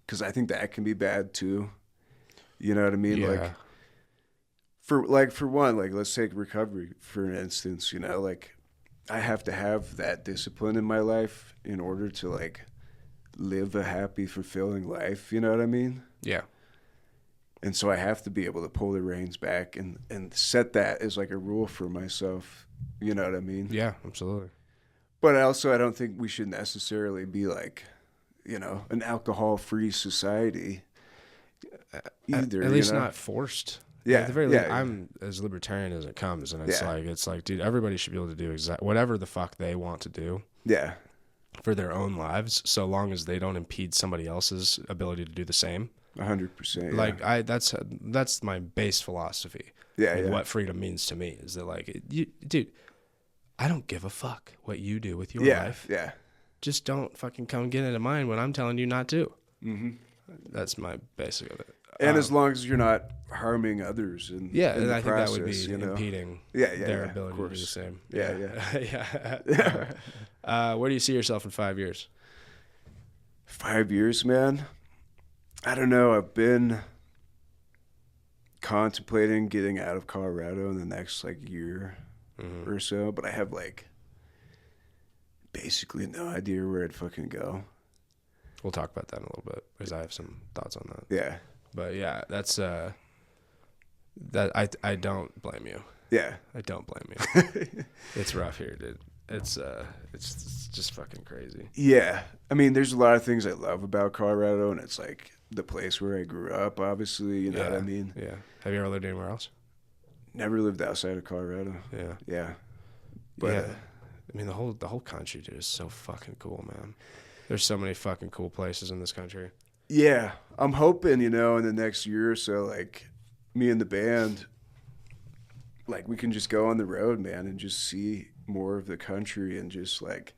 because I think that can be bad too. You know what I mean? Yeah. Like for one, like let's take recovery for instance. Like I have to have that discipline in my life in order to like live a happy, fulfilling life. You know what I mean? Yeah. And so I have to be able to pull the reins back and set that as like a rule for myself. You know what I mean? Yeah, absolutely. But I don't think we should necessarily be like, an alcohol-free society either. At least not forced. Yeah. At the very least, I'm as libertarian as it comes, and it's like, dude, everybody should be able to do whatever the fuck they want to do. Yeah. For their own lives, so long as they don't impede somebody else's ability to do the same. 100%. Like that's my base philosophy. Yeah. What freedom means to me is that like, dude, I don't give a fuck what you do with your life. Yeah. Just don't fucking come get into mine when I'm telling you not to. Mm-hmm. That's my basic of it. And as long as you're not harming others in and I process, think that would be impeding their ability to do the same. Yeah. Where do you see yourself in 5 years? 5 years, man? I don't know. I've been contemplating getting out of Colorado in the next like year or so, but I have like basically no idea where I'd fucking go. We'll talk about that in a little bit because I have some thoughts on that. Yeah. But yeah, that's that I don't blame you. Yeah. I don't blame you. It's rough here, dude. It's just fucking crazy. Yeah. I mean, there's a lot of things I love about Colorado, and it's like the place where I grew up, obviously, you know what I mean? Yeah. Have you ever lived anywhere else? Never lived outside of Colorado. Yeah. Yeah. But I mean, the whole country, dude, is so fucking cool, man. There's so many fucking cool places in this country. Yeah. I'm hoping, in the next year or so, like, me and the band, like, we can just go on the road, man, and just see more of the country, and just, like,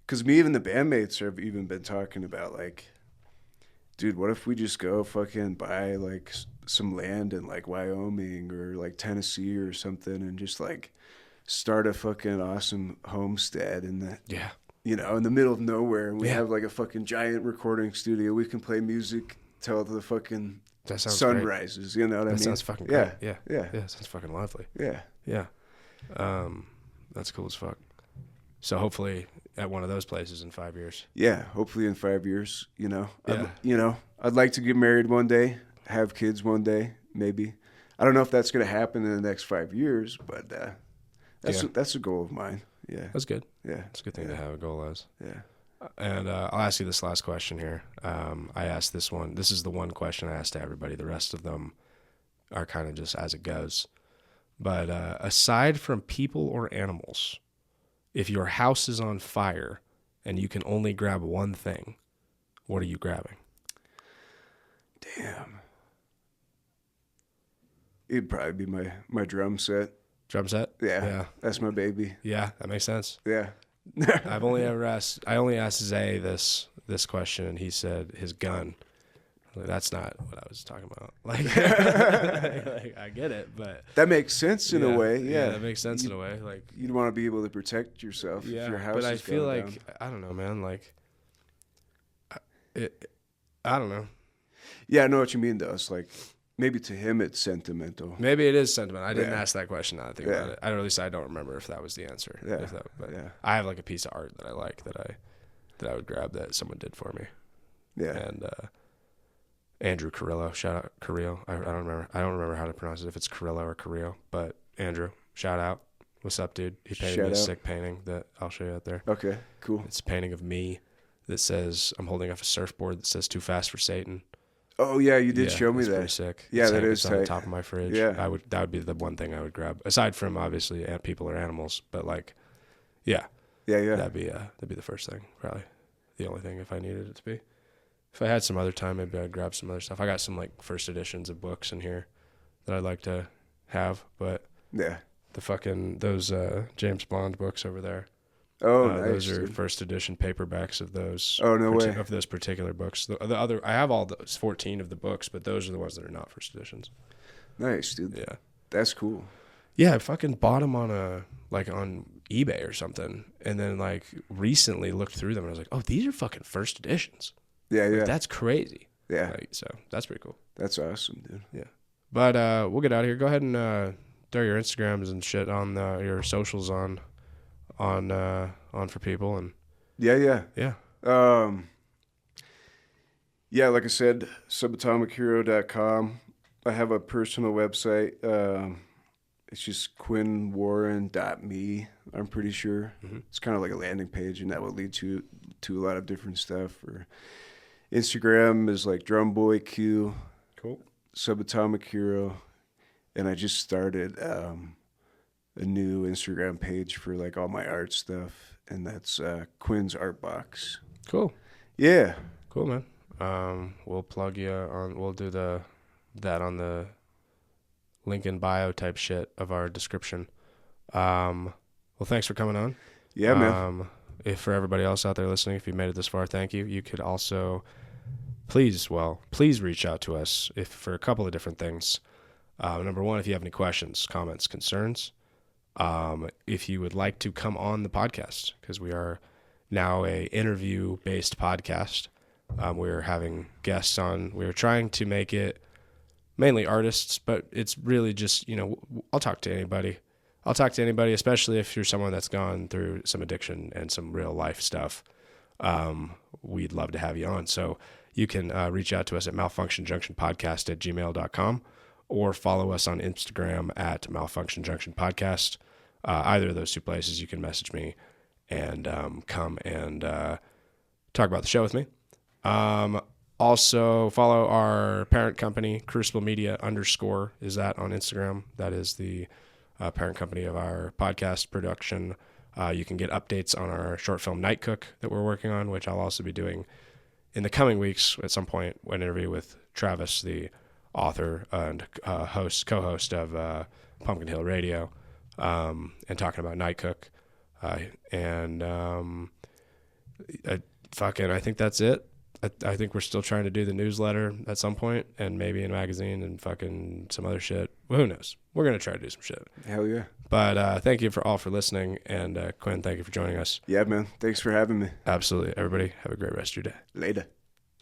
because me and the bandmates have even been talking about, like, dude, what if we just go fucking buy, like, some land in, like, Wyoming or, like, Tennessee or something, and just, like, start a fucking awesome homestead in the, in the middle of nowhere, and we have, like, a fucking giant recording studio. We can play music till the fucking sun rises, you know what I mean? That sounds fucking great. Yeah. Yeah. That sounds fucking lovely. Yeah. Yeah. That's cool as fuck. So hopefully at one of those places in 5 years. Yeah, hopefully in 5 years, I'd like to get married one day, have kids one day, maybe. I don't know if that's going to happen in the next 5 years, but that's a goal of mine. Yeah. That's good. Yeah. It's a good thing to have a goal as. Yeah. And I'll ask you this last question here. I asked this one. This is the one question I asked to everybody. The rest of them are kind of just as it goes. But aside from people or animals, if your house is on fire and you can only grab one thing, what are you grabbing? Damn. It'd probably be my drum set. Drum set? Yeah. That's my baby. Yeah, that makes sense. Yeah. I only asked Zay this question, and he said his gun. Like, that's not what I was talking about. Like, like I get it, but that makes sense in a way. Yeah, that makes sense in a way. Like, you'd want to be able to protect yourself if your house but I is feel going like down. I don't know, man. Like, I don't know. Yeah, I know what you mean, though. It's like maybe to him it's sentimental. Maybe it is sentiment. I didn't ask that question now that I think about it. Yeah. At least I don't remember if that was the answer. Yeah. But I have like a piece of art that I like that I would grab that someone did for me. Yeah. And Andrew Carrillo, shout out Carrillo. I don't remember how to pronounce it, if it's Carrillo or Carrillo, but Andrew, shout out. What's up, dude? He painted me a sick painting that I'll show you out there. Okay, cool. It's a painting of me that says, I'm holding up a surfboard that says "Too Fast for Satan." Oh yeah, you did show me that. Pretty sick. Yeah, that is tight. On the top of my fridge. Yeah, that would be the one thing I would grab, aside from obviously people or animals. But like, yeah. That'd be the first thing, probably the only thing if I needed it to be. If I had some other time, maybe I'd grab some other stuff. I got some like first editions of books in here that I'd like to have, but yeah, those James Bond books over there. Oh, nice. Those are first edition paperbacks of those. Oh, no way. Of those particular books. The other, I have all those 14 of the books, but those are the ones that are not first editions. Nice, dude. Yeah, that's cool. Yeah, I fucking bought them on on eBay or something, and then like recently looked through them and I was like, oh, these are fucking first editions. Yeah, yeah. That's crazy. Yeah. Like, so that's pretty cool. That's awesome, dude. Yeah. But we'll get out of here. Go ahead and throw your Instagrams and shit on your socials on for people. And yeah. Yeah, like I said, subatomichero.com. I have a personal website. It's just quinnwarren.me, I'm pretty sure. Mm-hmm. It's kind of like a landing page, and that will lead to a lot of different stuff. Or Instagram is like drumboyq. Cool. Subatomic Hero. And I just started a new Instagram page for like all my art stuff, and that's Quinn's Art Box. Cool. Yeah. Cool, man. We'll plug you on. We'll do that on the link in bio type shit of our description. Well, thanks for coming on. Yeah, man. If for everybody else out there listening, if you made it this far, thank you. You could also please reach out to us for a couple of different things. Number one, if you have any questions, comments, concerns, if you would like to come on the podcast, because we are now a interview-based podcast. We're having guests on. We're trying to make it mainly artists, but it's really just, I'll talk to anybody. Especially if you're someone that's gone through some addiction and some real life stuff. We'd love to have you on. So you can reach out to us at malfunctionjunctionpodcast@gmail.com or follow us on Instagram at malfunctionjunctionpodcast. Either of those two places, you can message me and come and talk about the show with me. Also, follow our parent company, Crucible Media _ is that on Instagram. That is the parent company of our podcast production. You can get updates on our short film Night Cook that we're working on, which I'll also be doing in the coming weeks at some point, an interview with Travis, the author and co-host of Pumpkin Hill Radio, and talking about Night Cook. I think that's it. I think we're still trying to do the newsletter at some point, and maybe a magazine and fucking some other shit. Well, who knows? We're going to try to do some shit. Hell yeah. But thank you all for listening. And Quinn, thank you for joining us. Yeah, man. Thanks for having me. Absolutely. Everybody, have a great rest of your day. Later.